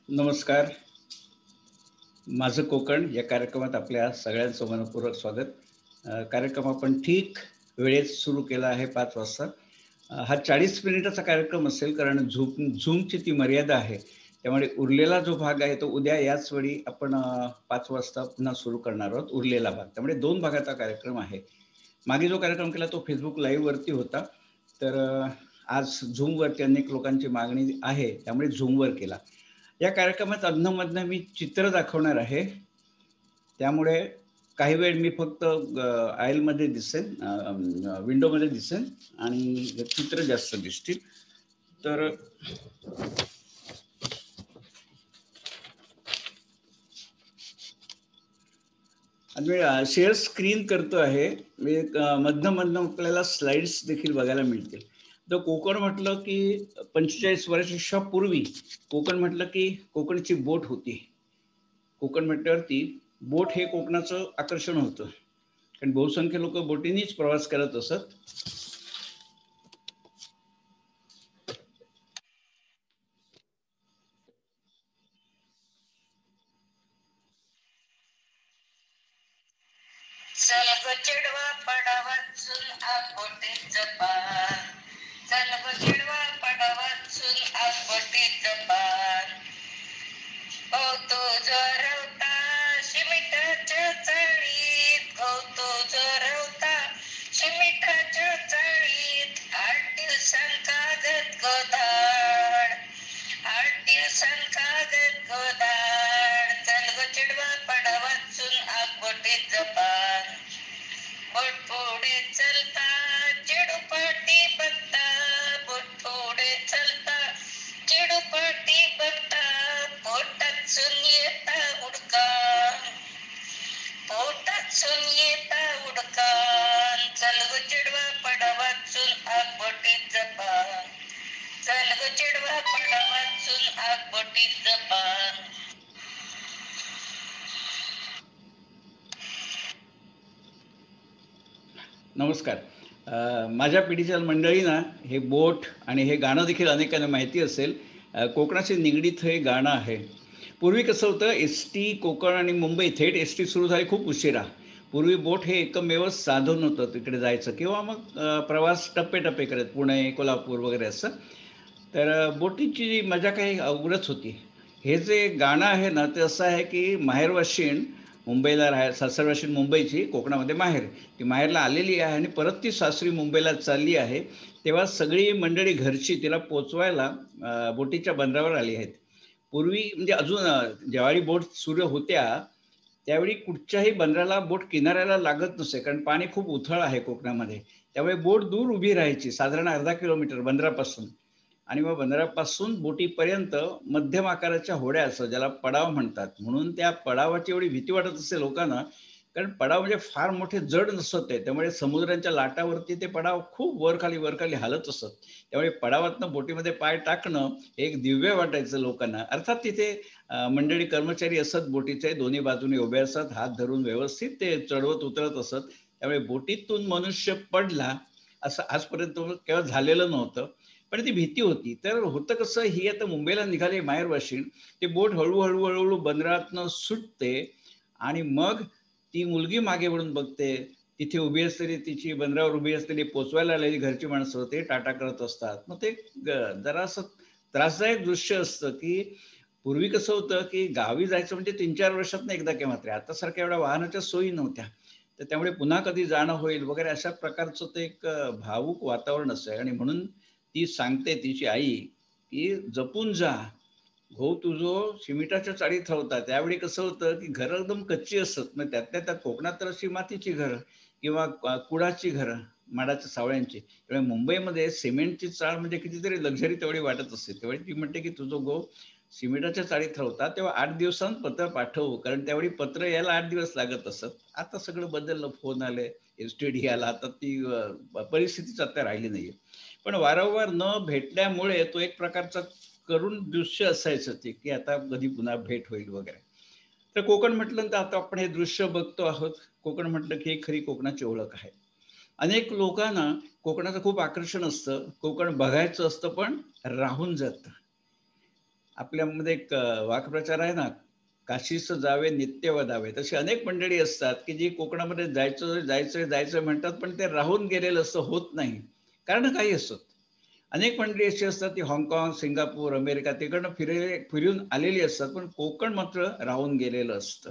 नमस्कार. माझं कोकण या कार्यक्रमात आपल्या सगळ्यांचं मनपूर्वक स्वागत. कार्यक्रम आपण ठीक वेळेत सुरू केला आहे 5 वाजता. हा 40 मिनिटाचा कार्यक्रम असेल, कारण झूमची ती मर्यादा आहे. त्यामुळे उरलेला जो भाग आहे तो उद्या याच वेळी आपण 5 वाजता पुन्हा सुरू करणार आहोत, उरलेला भाग. त्यामुळे 2 भागाचा कार्यक्रम आहे. मागे जो कार्यक्रम केला तो फेसबुक लाईव्हवरती होता, तर आज झूमवरती अनेक लोकांची मागणी आहे, त्यामुळे झूमवर केला. या कार्यक्रमात अधनं-मधनं मी चित्र दाखवणार आहे. त्यामुळे काही वेळ मी फक्त आयलमध्ये दिसेन, विंडोमध्ये दिसेन आणि चित्र जास्त दिसतील. तर मी शेअर स्क्रीन करतो आहे. मी मधनं आपल्याला स्लाइड्स देखील बघायला मिळतील. तर कोकण म्हटलं की 45 वर्षाच्या पूर्वी कोकण म्हटलं की कोकणची बोट होती. कोकण म्हटल्यावरती बोट हे कोकणाचं आकर्षण होतं, कारण बहुसंख्य लोक बोटीनेच प्रवास करत असत. चल ग चिडवा पडावाचून बोटीत जपान, चल ग चिडवा पडावाचून बोटीत जपान. हो तो जोरवता शिमिटाच्या चाळीत, हो तो जोरवता शिमिटाच्या चाळीत. 8 दिवसांकागत गोदाड, 8 दिवसांकागत गोदाड. चल ग चिडवा पडावाचून बोटीत जपान. बोट पुढे चलता चिडूपाटी बघता, बोट पुढे चलता चिडूपाटी बघता. पोटातून येता उडकान, पोटातून येता उडकान. चल ग चिडवा पडावाचून बोटीत जपान, चल ग चिडवा पडावाचून बोटीत जपान. नमस्कार. माझ्या पिढीच्या मंडळींना हे बोट आणि हे गाणं देखील अनेकांना माहिती असेल. कोकणाशी निगडीत हे गाणं आहे. पूर्वी कसं होतं, एस.टी. कोकण आणि मुंबई थेट एस.टी. सुरू झाली खूप उशिरा. पूर्वी बोट हे एकमेव साधन होतं तिकडे जायचं, किंवा मग प्रवास टप्पे करत पुणे, कोल्हापूर वगैरे असं. तर बोटीची मजा काही अवघडच होती. हे जे गाणं आहे ना, ते असं आहे की माहेरवाशीण मुंबईला सासरवाशीण मुंबईची, कोकणामध्ये माहेर. ती माहेरला आलेली आहे आणि परत ती सासरी मुंबईला चालली आहे. तेव्हा सगळी मंडळी घरची तिला पोचवायला बोटीच्या बंदरावर आली आहेत. पूर्वी म्हणजे अजून ज्यावेळी बोट सुरू होत्या त्यावेळी कुठच्याही बंदराला बोट किनाऱ्याला लागत नसे, कारण पाणी खूप उथळ आहे कोकणामध्ये. त्यामुळे बोट दूर उभी राहायची, साधारण अर्धा किलोमीटर बंदरापासून. आणि मग बंदरापासून बोटीपर्यंत मध्यम आकाराच्या होड्या असतात, ज्याला पडाव म्हणतात. म्हणून त्या पडावाची एवढी भीती वाटत असते लोकांना, कारण पडाव म्हणजे फार मोठे जड नसत ते. त्यामुळे समुद्राच्या लाटावरती ते पडाव खूप वरखाली हालत असत. त्यामुळे पडावातनं बोटीमध्ये पाय टाकणं एक दिव्य वाटायचं लोकांना. अर्थात तिथे मंडळी कर्मचारी असत बोटीचे, दोन्ही बाजूने उभे असत, हात धरून व्यवस्थित ते चढवत उतरत असत. त्यामुळे बोटीतून मनुष्य पडला असं आजपर्यंत केव्हा झालेलं नव्हतं, पण ती भीती होती. तर होतं कसं, ही आता मुंबईला निघाली माहेरवाशीण, ते बोट हळूहळू बंदरातनं सुटते आणि मग ती मुलगी मागे वळून बघते. तिथे उभी असलेली, तिची बंदरावर उभी असलेली पोचवायला आलेली घरची माणसं ते टाटा करत असतात. मग ते जरासं त्रासदायक दृश्य असतं की पूर्वी कसं होतं की गावी जायचं म्हणजे 3-4 वर्षातनं एकदा केव्हा तरी. आता सारख्या एवढ्या वाहनाच्या सोयी नव्हत्या. तर त्यामुळे पुन्हा कधी जाणं होईल वगैरे अशा प्रकारचं ते एक भावूक वातावरण असतं. आणि म्हणून ती सांगते, तिची आई, की जपून जा, हो तुझो सिमिटाच्या चाळीत होता. त्यावेळी कसं होतं की घरं एकदम कच्ची असत. मग त्यातल्या त्यात कोकणात तर अशी मातीची घरं किंवा कुडाची घरं, माडाच्या सावळ्यांची. त्यामुळे मुंबईमध्ये सिमेंटची चाळ म्हणजे कितीतरी लक्झरी तेवढी वाटत असते. तेवढी ती म्हणते की तुझं गो सिमेंटाच्या चाळीत होता तेव्हा 8 दिवसांत पत्र पाठवू, कारण त्यावेळी पत्र यायला 8 दिवस लागत असत. आता सगळं बदललं, फोन आले, एस-टी-डी आला. आता ती परिस्थितीच आता राहिली नाहीये. पण वारंवार न भेटल्यामुळे तो एक प्रकारचा करुण दृश्य असायचं ते, की आता कधी पुन्हा भेट होईल वगैरे. तर कोकण म्हटलं तर आता आपण हे दृश्य बघतो आहोत. कोकण म्हटलं की ही खरी कोकणाची ओळख आहे. अनेक लोकांना कोकणाचं खूप आकर्षण असतं. कोकण बघायचं असतं, पण राहून जातं. आपल्यामध्ये एक वाक्प्रचार आहे ना, "काशीस जावे नित्य वदावे." तशी अनेक मंडळी असतात, की जी कोकणामध्ये जायचं, जायचंय, जायचं म्हणतात, पण ते राहून गेलेलं असं होत नाही. कारण काही असतं. अनेक मंडळी अशी असतात, ती हाँगकाँग, सिंगापूर, अमेरिका तिकडनं फिरून आलेली असतात, पण कोकण मात्र राहून गेलेलं असतं.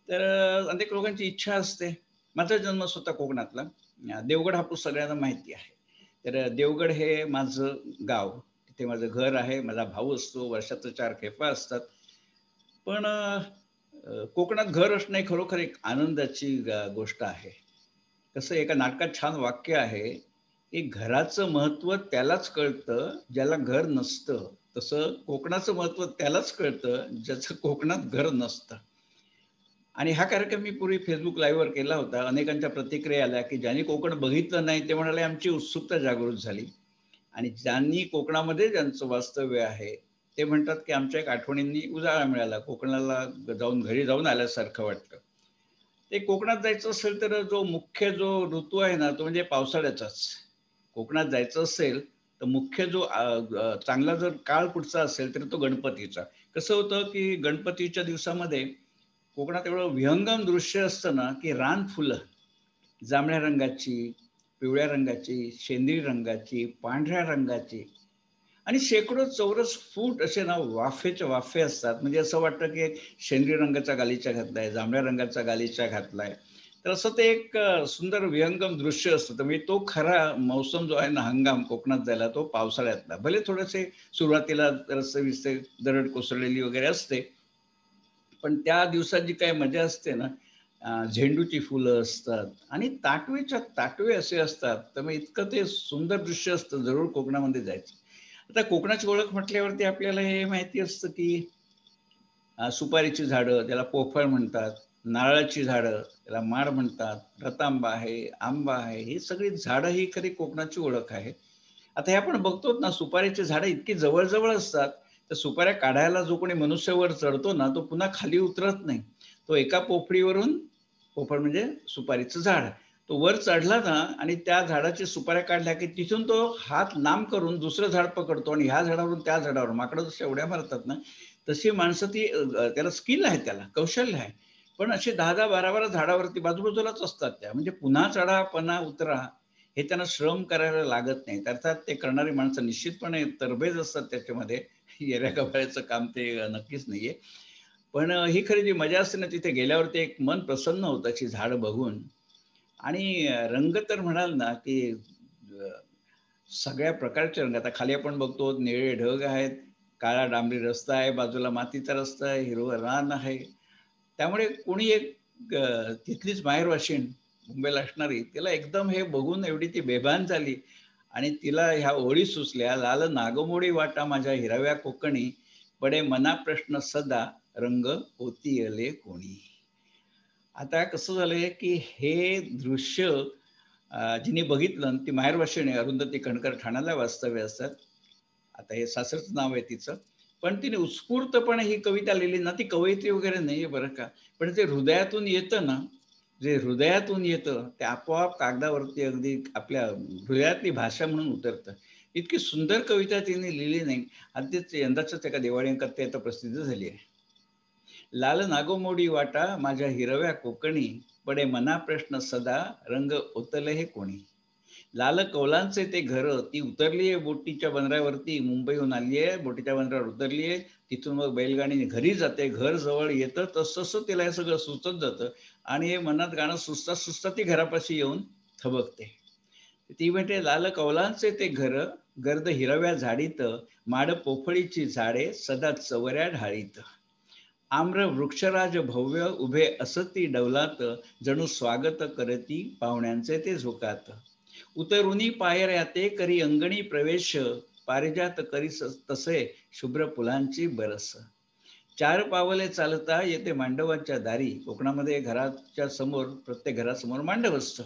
तर अनेक लोकांची इच्छा असते. माझा जन्म स्वतः कोकणातला. देवगड हापूस सगळ्यांना माहिती आहे. तर देवगड हे माझं गाव. तिथे माझं घर आहे. माझा भाऊ असतो. वर्षातून 4 खेपा असतात. पण कोकणात घर असणं ही खरोखर एक आनंदाची गोष्ट आहे. कसं एका नाटकात छान वाक्य आहे, की घराचं महत्त्व त्यालाच कळतं, ज्याला घर नसतं. तसं कोकणाचं महत्त्व त्यालाच कळतं, ज्याचं कोकणात घर नसतं. आणि हा कार्यक्रम मी पूर्वी Facebook लाईव्हवर केला होता. अनेकांच्या प्रतिक्रिया आल्या, की ज्यांनी कोकण बघितलं नाही, ते म्हणाले, "आमची उत्सुकता जागृत झाली." आणि ज्यांनी कोकणामध्ये ज्यांचं वास्तव्य आहे, ते म्हणतात, की "आमच्या एक आठवणींनी उजाळा मिळाला. कोकणाला घरी जाऊन आल्यासारखं वाटलं." ते कोकणात जायचं असेल, तर जो मुख्य ऋतू आहे ना, तो म्हणजे पावसाळ्याचाच. कोकणात जायचं असेल, तर मुख्य चांगला जर काळ कुठचा असेल, तर तो गणपतीचा. कसं होतं, की गणपतीच्या दिवसामध्ये कोकणात एवढं विहंगम दृश्य असतं ना, की रानफुलं जांभळ्या रंगाची, पिवळ्या रंगाची, शेंदरी रंगाची, पांढऱ्या रंगाची आणि शेकडो चौरस फूट असे ना वाफेच्या वाफे असतात. म्हणजे असं वाटतं, की एक शेंदरी रंगाचा गालिचा घातलाय, जांभळ्या रंगाचा गालिचा घातलाय. तर असं ते एक सुंदर विहंगम दृश्य असतं. तर म्हणजे तो खरा मौसम जो आहे ना, हंगाम कोकणात जायला, तो पावसाळ्यातला. भले थोडेसे सुरुवातीला रस्ते-बिस्ते दरड कोसळलेली वगैरे असते. पण त्या दिवसात जी काही मजा असते ना, झेंडूची फुलं असतात आणि ताटवीच्या ताटवे असे असतात. तर मग इतकं ते सुंदर दृश्य असतं. जरूर कोकणामध्ये जायचं. आता कोकणाची ओळख म्हटल्यावरती आपल्याला हे माहिती असतं, की सुपारीची झाडं, त्याला पोफळ म्हणतात. नारळाची झाडं, त्याला माड म्हणतात. रतांबा आहे, आंबा आहे. ही सगळी झाडं ही खरी कोकणाची ओळख आहे. आता हे आपण बघतो ना, सुपारीची झाडं इतकी जवळ-जवळ असतात, तर सुपाऱ्या काढायला जो कोणी मनुष्य वर चढतो ना, तो पुन्हा खाली उतरत नाही. तो एका पोफळीवरून पोफळ म्हणजे सुपारीचं झाड. तो वर चढला ना आणि त्या झाडाच्या सुपाऱ्या काढल्या, की तिथून तो हात लांब करून दुसरं झाड पकडतो आणि ह्या झाडावरून त्या झाडावर माकडं जशी उड्या मारतात ना, तशी माणसं ती त्याला स्किल आहे त्याला, कौशल्य आहे. पण अशी 10-10, 12-12 झाडावरती बाजूबाजूलाच असतात त्या. म्हणजे पुन्हा चढा, पुन्हा उतरा, हे त्यांना श्रम करायला लागत नाहीत. अर्थात ते करणारी माणसं निश्चितपणे तरबेज असतात त्याच्यामध्ये. येड्या-गबाळ्याचं काम ते नक्कीच नाहीये. पण ही खरी जी मजा असते ना, तिथे गेल्यावरती एक मन प्रसन्न होतं अशी झाडं बघून आणि रंग तर म्हणाल ना, की सगळ्या प्रकारचे रंग. आता खाली आपण बघतो निळे ढग आहेत, काळा डांबरी रस्ता आहे, बाजूला मातीचा रस्ता आहे, हिरवं रान आहे. त्यामुळे कोणी एक तिथलीच माहेरवाशीण मुंबईला असणारी, तिला एकदम हे बघून एवढी ती बेभान झाली आणि तिला ह्या ओळी सुचल्या, "लाल नागमोडी वाटा माझ्या हिरव्या कोकणी, पडे मना प्रश्न सदा, रंग पोतीयले कोणी." आता कसं झालंय, की हे दृश्य जिने बघितलं आणि ती माहेरवाशीण आहे, अरुंधती कणकर ठाण्याला वास्तव्य असतात. आता हे सासरचं नाव आहे तिचं. पण तिने उत्स्फूर्तपणे ही कविता लिहिली ना, ती कवयित्री वगैरे नाहीये बरं का. पण ते हृदयातून येतं ना, जे हृदयातून येतं, ते आपोआप कागदावरती अगदी आपल्या हृदयातली भाषा म्हणून उतरतं. इतकी सुंदर कविता तिने लिहिली नाही. अगदीच यंदाच्याच एका दिवाळी अंकात ती आता प्रसिद्ध झाली आहे. लाल नागोमोडी वाटा माझ्या हिरव्या कोकणी, पडे मना प्रश्न सदा, रंग ओतले हे कोणी. लाल कौलांचे ते घर, ती उतरली आहे बोटीच्या बंदरावरती, मुंबईहून आली आहे, बोटीच्या बंदरावर उतरली आहे. तिथून मग बैलगाडीने घरी जाते. घर जवळ येतं तसं-तसं तिला हे सगळं सुचत जातं आणि हे मनात गाणं सुचता-सुचता ती घरापाशी येऊन थबकते. ती म्हणते, "लाल कौलांचे ते घर, गर्द हिरव्या झाडीत, माड पोफळीची झाडे सदा चवऱ्या ढाळीत. आम्र वृक्षराज भव्य उभे असती डौलात, जणू स्वागत करती पाहुण्यांचे ते झोकात. उतरुनी पायऱ्या ते करी अंगणी प्रवेश, पारिजात करीस तसे शुभ्र फुलांची बरस. चार पावले चालता येते मांडवाच्या दारी. कोकणामध्ये घराच्या समोर, प्रत्येक घरासमोर मांडव असतं.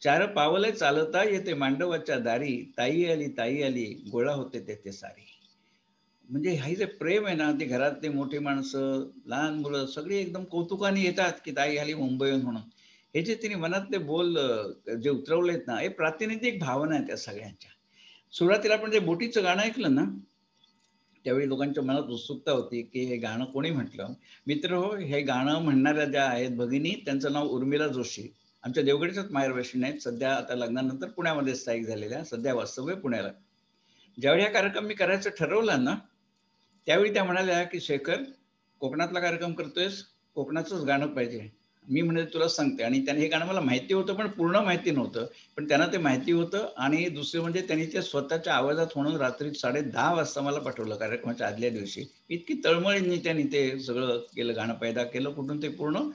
चार पावले चालता येते मांडवाच्या दारी. ताई आली गोळा होते तेथे सारी. म्हणजे हे जे प्रेम आहे ना, ते घरातली मोठी माणसं, लहान मुलं सगळी एकदम कौतुकाने येतात, की ताई आली मुंबईहून म्हणून. हे जे तिने मनातले बोल जे उतरवलेत ना, हे प्रातिनिधिक भावना आहेत त्या सगळ्यांच्या. सुरुवातीला आपण जे बोटीचं गाणं ऐकलं ना, त्यावेळी लोकांच्या मनात उत्सुकता होती, की हे गाणं कोणी म्हटलं? मित्रहो, हे गाणं म्हणणाऱ्या ज्या आहेत भगिनी, त्यांचं नाव उर्मिला जोशी. आमच्या देवगडच्याच माहेरवाशीण आहेत. सध्या आता लग्नानंतर पुण्यामध्ये स्थायिक झालेल्या, सध्या वास्तव्य पुण्याला. ज्यावेळी हा कार्यक्रम मी करायचं ठरवला ना, त्यावेळी त्या म्हणाल्या, की "शेखर, कोकणातला कार्यक्रम करतोयस, कोकणाचंच गाणं पाहिजे." मी म्हणाले, "तुला सांगते." आणि त्याने हे गाणं मला माहिती होतं, पण पूर्ण माहिती नव्हतं. पण त्यांना ते माहिती होतं आणि दुसरं म्हणजे त्यांनी ते स्वतःच्या आवाजात म्हणून रात्री 10:30 वाजता मला पाठवलं कार्यक्रमाच्या आदल्या दिवशी. इतकी तळमळीने त्यांनी ते सगळं केलं, गाणं पैदा केलं कुठून ते पूर्ण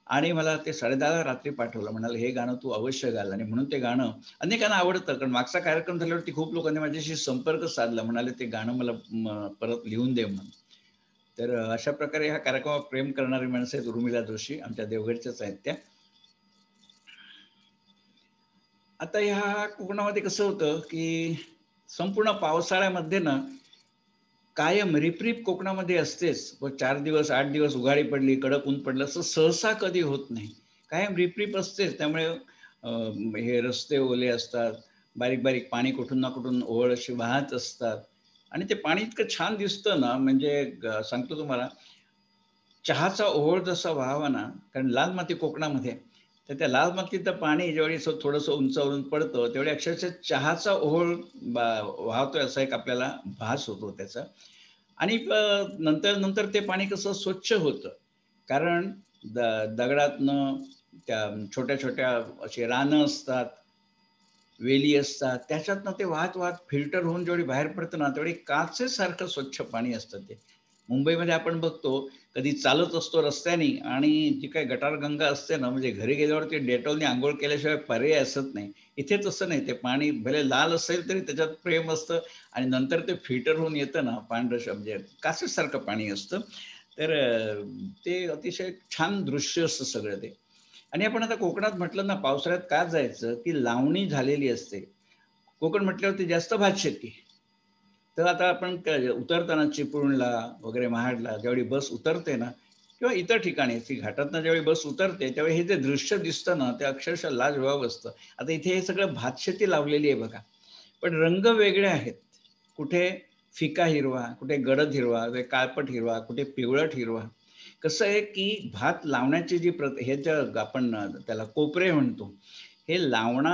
आणि मला ते 10:30 रात्री पाठवलं. म्हणाले, "हे गाणं तू अवश्य घाल." आणि म्हणून ते गाणं अनेकांना आवडतं. कारण मागचा कार्यक्रम झाल्यावरती खूप लोकांनी माझ्याशी संपर्क साधला. म्हणाले, "ते गाणं मला परत लिहून दे" म्हणून. तर अशा प्रकारे ह्या कार्यक्रमावर प्रेम करणारी माणसं आहेत उर्मिला जोशी. आमच्या देवगडच्याच आहेत त्या. आता ह्या कोकणामध्ये कसं होतं, की संपूर्ण पावसाळ्यामध्ये ना, कायम रिपरिप कोकणामध्ये असतेच. व 4 दिवस, 8 दिवस उघाडी पडली, कडक ऊन पडलं, असं सहसा कधी होत नाही. कायम रिपरिप असतेच. त्यामुळे हे रस्ते ओले असतात. बारीक-बारीक पाणी कुठून ना कुठून ओळ अशी वाहत असतात आणि ते पाणी इतकं छान दिसतं ना, म्हणजे सांगतो तुम्हाला, चहाचा ओहोळ जसा व्हावा ना, कारण लाल माती कोकणामध्ये, तर त्या लाल मातीचं पाणी ज्यावेळी असं थोडंसं उंचावरून पडतं, त्यावेळी अक्षरशः चहाचा ओहोळ वाहतोय असा एक आपल्याला भास होतो त्याचा. आणि नंतर ते पाणी कसं स्वच्छ होतं. कारण द दगडातनं त्या छोट्या-छोट्या अशी रानं असतात, वेली असतात. त्याच्यातनं ते वाहत-वाहत फिल्टर होऊन जेवढी बाहेर पडतं ना, तेवढी काचेसारखं स्वच्छ पाणी असतं ते. मुंबईमध्ये आपण बघतो, कधी चालत असतो रस्त्यानी आणि जी काही गटारगंगा असते ना, म्हणजे घरी गेल्यावर ते डेटॉलने अंघोळ केल्याशिवाय पर्याय असत नाही. इथे तसं नाही. ते पाणी भले लाल असेल तरी त्याच्यात प्रेम असतं आणि नंतर ते फिल्टर होऊन येतं ना, पांढरं म्हणजे काचेसारखं पाणी असतं. तर ते अतिशय छान दृश्य असतं सगळं ते. आणि आपण आता कोकणात म्हटलं ना, पावसाळ्यात का जायचं, की लावणी झालेली असते. कोकण म्हटल्यावरती जास्त भातशेती. तर आता आपण उतरताना चिपळूणला वगैरे महाडला ज्यावेळी बस उतरते ना किंवा इतर ठिकाणी ती घाटातनं ज्यावेळी बस उतरते, त्यावेळी हे जे दृश्य दिसतं ना, ते अक्षरशः लाजवाब असतं. आता इथे हे सगळं भातशेती लावलेली आहे बघा. पण रंग वेगळे आहेत. कुठे फिका हिरवा, कुठे गडद हिरवा, कुठे काळपट हिरवा, कुठे पिवळट हिरवा. कसं आहे, की भात लावण्याची जी हे ज्या आपण त्याला कोपरे म्हणतो. हे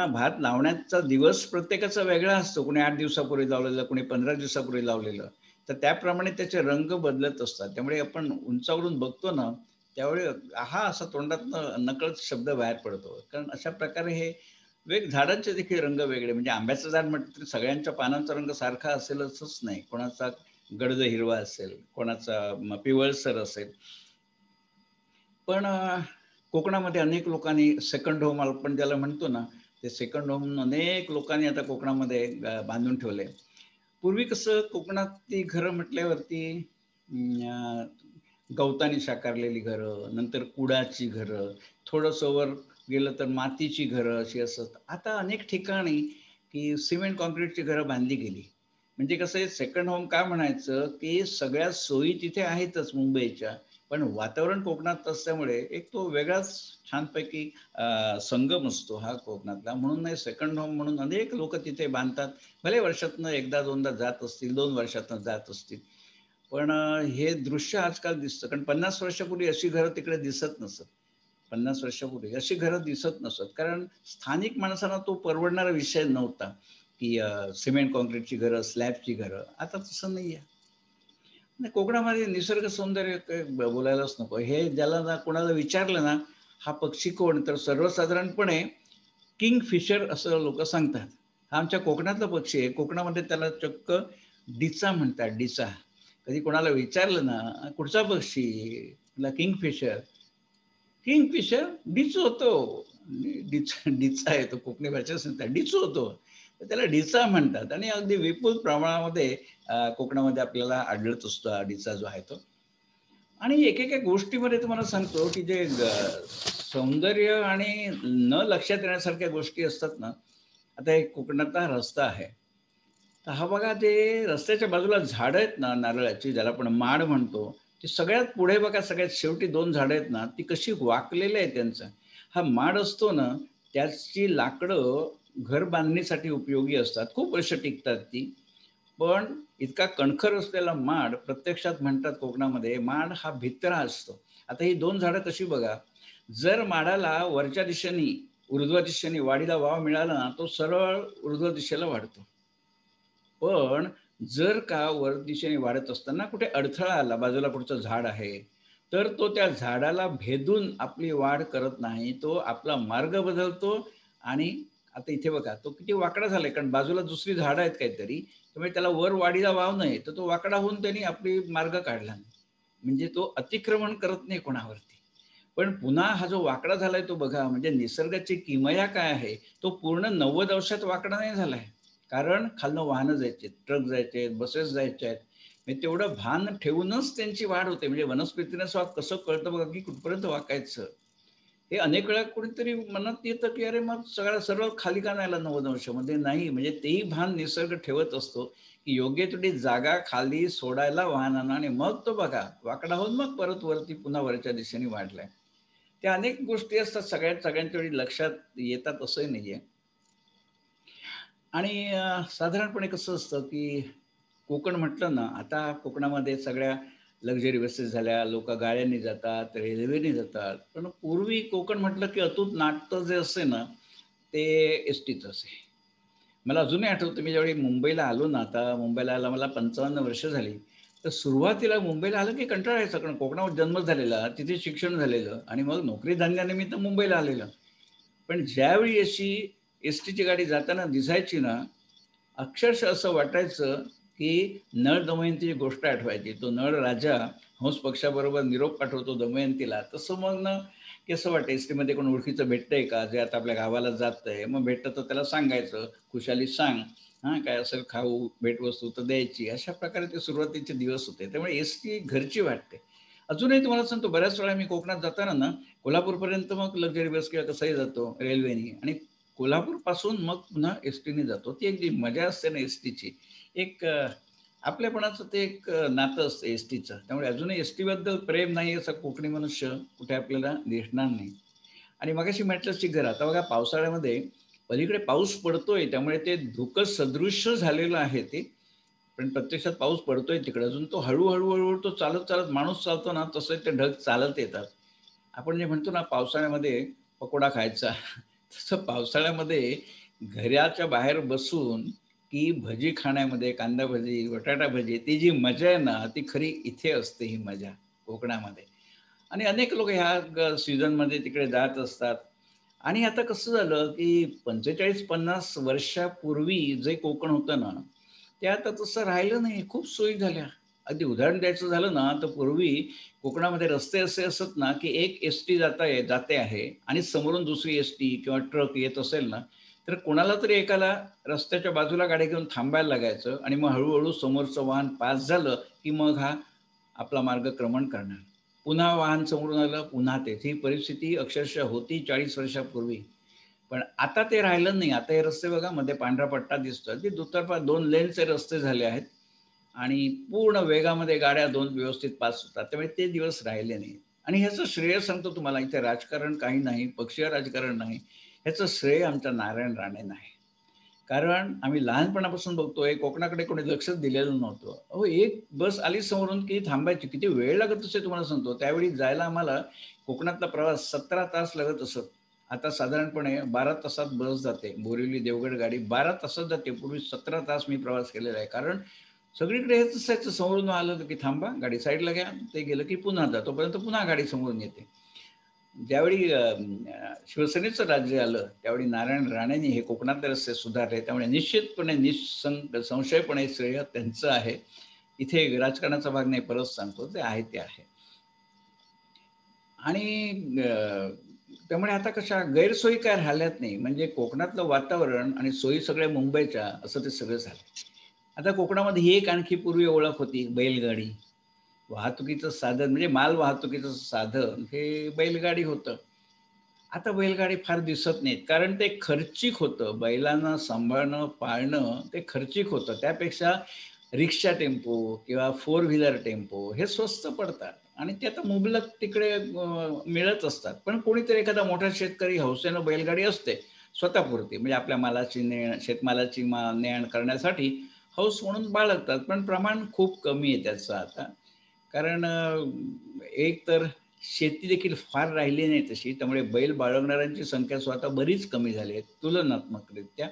भात लावण्याचा दिवस प्रत्येकाचा वेगळा असतो. कोणी 8 दिवसापूर्वी लावलेलं, कोणी 15 दिवसापूर्वी लावलेलं. तर त्याप्रमाणे त्याचे रंग बदलत असतात. त्यामुळे आपण उंचावरून बघतो ना, त्यावेळी हा असा तोंडातनं नकळत शब्द बाहेर पडतो. कारण अशा प्रकारे हे झाडांचे देखील रंग वेगळे म्हणजे आंब्याचं झाड म्हटलं तरी सगळ्यांच्या पानांचा रंग सारखा असेल असंच नाही. कोणाचा गडद हिरवा असेल, कोणाचा पिवळसर असेल. पण कोकणामध्ये अनेक लोकांनी सेकंड होम आपण ज्याला म्हणतो ना, ते सेकंड होम अनेक लोकांनी आता कोकणामध्ये बांधून ठेवले. पूर्वी कसं कोकणातली घरं म्हटल्यावरती गवताने साकारलेली घरं, नंतर कुडाची घरं, थोडंसं वर गेलं तर मातीची घरं अशी असत. आता अनेक ठिकाणी की सिमेंट काँक्रीटची घरं बांधली गेली. म्हणजे कसं आहे सेकंड होम का म्हणायचं, की सगळ्या सोयी तिथे आहेतच मुंबईच्या. पण वातावरण कोकणात असल्यामुळे एक तो वेगळाच छानपैकी संगम असतो हा कोकणातला. म्हणून नाही सेकंड होम म्हणून अनेक लोकं तिथे बांधतात. भले वर्षातनं 1दा-2दा जात असतील, 2 वर्षातनं जात असतील. पण हे दृश्य आजकाल दिसतं. कारण 50 वर्षापूर्वी अशी घरं तिकडे दिसत नसत. 50 वर्षापूर्वी अशी घरं दिसत नसत. कारण स्थानिक माणसांना तो परवडणारा विषय नव्हता, की सिमेंट काँक्रीटची घरं, स्लॅबची घरं. आता तसं नाहीये. नाही, कोकणामध्ये निसर्ग सौंदर्य काही बोलायलाच नको. हे ज्याला ना कोणाला विचारलं ना, हा पक्षी कोण? तर सर्वसाधारणपणे किंगफिशर असं लोकं सांगतात. हा आमच्या कोकणातला पक्षी आहे. कोकणामध्ये त्याला चक्क डिचा म्हणतात, डिचा. कधी कोणाला विचारलं ना, "कुठचा पक्षी?" म्हटलं, "किंगफिशर." "किंगफिशर? डिचो तो." डिचा डिचा आहे तो कोकणी भाषेत सांगतात, "डिचो तो." तर त्याला डिचा म्हणतात आणि अगदी विपुल प्रमाणामध्ये कोकणामध्ये आपल्याला आढळत असतो हा डिचा जो आहे तो. आणि एकेका गोष्टीमध्ये तुम्हाला सांगतो, की जे सौंदर्य आणि न लक्षात येण्यासारख्या गोष्टी असतात ना, आता एक कोकणातला रस्ता आहे. तर हा बघा ते रस्त्याच्या बाजूला झाडं आहेत ना नारळाची, ज्याला आपण माड म्हणतो. ते सगळ्यात पुढे बघा, सगळ्यात शेवटी 2 झाडं आहेत ना, ती कशी वाकलेली आहे त्यांचं. हा माड असतो ना, त्याची लाकडं घर बांधणीसाठी उपयोगी असतात. खूप वर्ष टिकतात ती. पण इतका कणखर असलेला माड प्रत्यक्षात म्हणतात कोकणामध्ये, माड हा भित्रा असतो. आता ही 2 झाडं कशी बघा, जर माडाला वरच्या दिशेने, ऊर्ध्व दिशेने वाढीला वाव मिळाला ना, तो सरळ ऊर्ध्व दिशेला वाढतो. पण जर का वर दिशेने वाढत असताना कुठे अडथळा आला, बाजूला कुठचं झाड आहे, तर तो त्या झाडाला भेदून आपली वाढ करत नाही. तो आपला मार्ग बदलतो आणि आता इथे बघा, तो किती वाकडा झालाय, कारण बाजूला दुसरी झाडं आहेत काहीतरी. त्यामुळे त्याला वर वाढीला वाव नाही, तर तो वाकडा होऊन त्यांनी आपली मार्ग काढला नाही. म्हणजे तो अतिक्रमण करत नाही कोणावरती. पण पुन्हा हा जो वाकडा झालाय तो बघा, म्हणजे निसर्गाची किमया काय आहे, तो पूर्ण 90 अंशात वाकडा नाही झालाय. कारण खालनं वाहनं जायची, ट्रक जायचे, बसेस जायच्या आहेत. म्हणजे तेवढं भान ठेवूनच त्यांची वाढ होते. म्हणजे वनस्पतीला स्वतः कसं कळतं बघा, की कुठपर्यंत वाकायचं. हे अनेक वेळा कुणीतरी मनात येतं, की अरे मग सगळा सरळ खाली का नाही आला 90 अंशामध्ये? नाही, म्हणजे तेही भान निसर्ग ठेवत असतो, की योग्य तेवढी जागा खाली सोडायला वाहनांना आणि मग तो बघा वाकडा होऊन मग परत वरती पुन्हा वरच्या दिशेने वाढलाय. त्या अनेक गोष्टी असतात सगळ्यांच्या वेळी लक्षात येतात असंही नाहीये. आणि साधारणपणे कसं असतं, की कोकण म्हटलं ना, आता कोकणामध्ये सगळ्या लक्झरी बसेस झाल्या, लोकं गाड्यांनी जातात, रेल्वेने जातात. पण पूर्वी कोकण म्हटलं, की अतूट नातं जे असे ना, ते एस-टीचं असे. मला अजूनही आठवतं, मी ज्यावेळी मुंबईला आलो ना, आता मुंबईला यायला मला 55 वर्ष झाली. तर सुरुवातीला मुंबईला आलं, की कंटाळा यायचा, कारण कोकणावर जन्म झालेला, तिथे शिक्षण झालेलं आणि मग नोकरी-धंद्यानिमित्त मुंबईला आलेलं. पण ज्यावेळी अशी एस-टीची गाडी जाताना दिसायची ना, अक्षरशः असं वाटायचं, की नळ दमयंतीची गोष्ट आठवायची. तो नळ राजा हंस पक्षाबरोबर निरोप पाठवतो दमयंतीला. तसं मग ना, की असं वाटतं एस-टीमध्ये कोण ओळखीचं भेटतंय का? जे आता आपल्या गावाला जातंय. मग भेटलं तर त्याला सांगायचं, "खुशाली सांग, हां, काय असेल खाऊ, भेटवस्तू तर द्यायची." अशा प्रकारे ते सुरुवातीचे दिवस होते. त्यामुळे एस-टी घरची वाटते. अजूनही तुम्हाला सांगतो, बऱ्याच वेळा मी कोकणात जाताना ना, कोल्हापूरपर्यंत मग लक्झरी बस किंवा कसंही जातो रेल्वेने आणि कोल्हापूरपासून मग पुन्हा एस-टीने जातो. ती एक जी मजा असते ना एस-टीची, एक आपलेपणाचं ते एक नातं असतं एस-टीचं. त्यामुळे अजूनही एस-टीबद्दल प्रेम नाही असं कोकणी मनुष्य कुठे आपल्याला दिसणार नाही. आणि मगाशी म्हटलंच की घर आता बघा पावसाळ्यामध्ये पलीकडे पाऊस पडतोय, त्यामुळे ते धुकं सदृश्य झालेलं आहे ते. पण प्रत्यक्षात पाऊस पडतोय तिकडे. अजून तो हळू तो चालत माणूस चालतो ना, तसे ते ढग चालत येतात. आपण जे म्हणतो ना पावसाळ्यामध्ये पकोडा खायचा, तसं पावसाळ्यामध्ये घराच्या बाहेर बसून ती भजी खाण्यामध्ये, कांदा भजी, बटाटा भजी, ती जी मजा आहे ना, ती खरी इथे असते ही मजा कोकणामध्ये. आणि अनेक लोक ह्या सीझनमध्ये तिकडे जात असतात. आणि आता कसं झालं, की 45-50 वर्षापूर्वी जे कोकण होतं ना, ते आता तसं राहिलं नाही. खूप सोयी झाल्या. अगदी उदाहरण द्यायचं झालं ना, तर पूर्वी कोकणामध्ये रस्ते असे असत ना, की एक एस-टी जाते आहे आणि समोरून दुसरी एस-टी किंवा ट्रक येत असेल ना, तर कोणाला तरी एकाला रस्त्याच्या बाजूला गाडी घेऊन थांबायला लागायचं आणि मग हळू समोरचं वाहन पास झालं, की मग हा आपला मार्गक्रमण करणार. पुन्हा वाहन समोरून आलं, पुन्हा तेच. ही परिस्थिती अक्षरशः होती 40 वर्षापूर्वी. पण आता ते राहिलं नाही. आता हे रस्ते बघा मध्ये पांढरा पट्टा दिसतोय. ते दुतर्फा 2 लेनचे रस्ते झाले आहेत आणि पूर्ण वेगामध्ये गाड्या 2 व्यवस्थित पास होतात. त्यामुळे ते दिवस राहिले नाही. आणि ह्याचं श्रेय सांगतो तुम्हाला, इथे राजकारण काही नाही, पक्षीय राजकारण नाही. ह्याचं श्रेय आमच्या नारायण राणेंना आहे. कारण आम्ही लहानपणापासून बघतोय कोकणाकडे कोणी लक्षच दिलेलं नव्हतं. अहो, एक बस आली समोरून की थांबायची. किती वेळ लागत असे तुम्हाला सांगतो. त्यावेळी जायला आम्हाला कोकणातला प्रवास 17 तास लागत असत. आता साधारणपणे 12 तासात बस जाते. बोरिवली देवगड गाडी 12 तासात जाते. पूर्वी 17 तास मी प्रवास केलेला आहे. कारण सगळीकडे हेच असायचं. समोरून आलं की थांबा, गाडी साईडला घ्या. ते गेलं की पुन्हा जा. तोपर्यंत पुन्हा गाडी समोरून येते. ज्यावेळी शिवसेनेचं राज्य आलं, त्यावेळी नारायण राणेंनी हे कोकणातले रस्ते सुधारले. त्यामुळे निश्चितपणे संशयपणे श्रेय त्यांचं आहे. इथे राजकारणाचा भाग नाही, परत सांगतो, ते आहे ते आहे. आणि त्यामुळे आता कशा गैरसोयी काय राहिल्यात नाही. म्हणजे कोकणातलं वातावरण आणि सोयी सगळ्या मुंबईच्या असं ते सगळं झालं. आता कोकणामध्ये ही एक आणखी पूर्वी ओळख होती बैलगाडी. वाहतुकीचं साधन म्हणजे माल वाहतुकीचं साधन हे बैलगाडी होतं. आता बैलगाडी फार दिसत नाहीत. कारण ते खर्चिक होतं. बैलांना सांभाळणं, पाळणं ते खर्चिक होतं. त्यापेक्षा रिक्षा टेम्पो किंवा फोर व्हीलर टेम्पो हे स्वस्त पडतात आणि ते आता मुबलक तिकडे मिळत असतात. पण कोणीतरी एखादा मोठा शेतकरी हौसेनं बैलगाडी असते स्वतःपुरती. म्हणजे आपल्या मालाची शेतमालाची ने-आण करण्यासाठी हौस म्हणून बाळगतात. पण प्रमाण खूप कमी आहे त्याचं आता. कारण एक तर शेती देखील फार राहिली नाही तशी. त्यामुळे बैल बाळगणाऱ्यांची संख्या स्वतः बरीच कमी झाली आहे तुलनात्मकरित्या.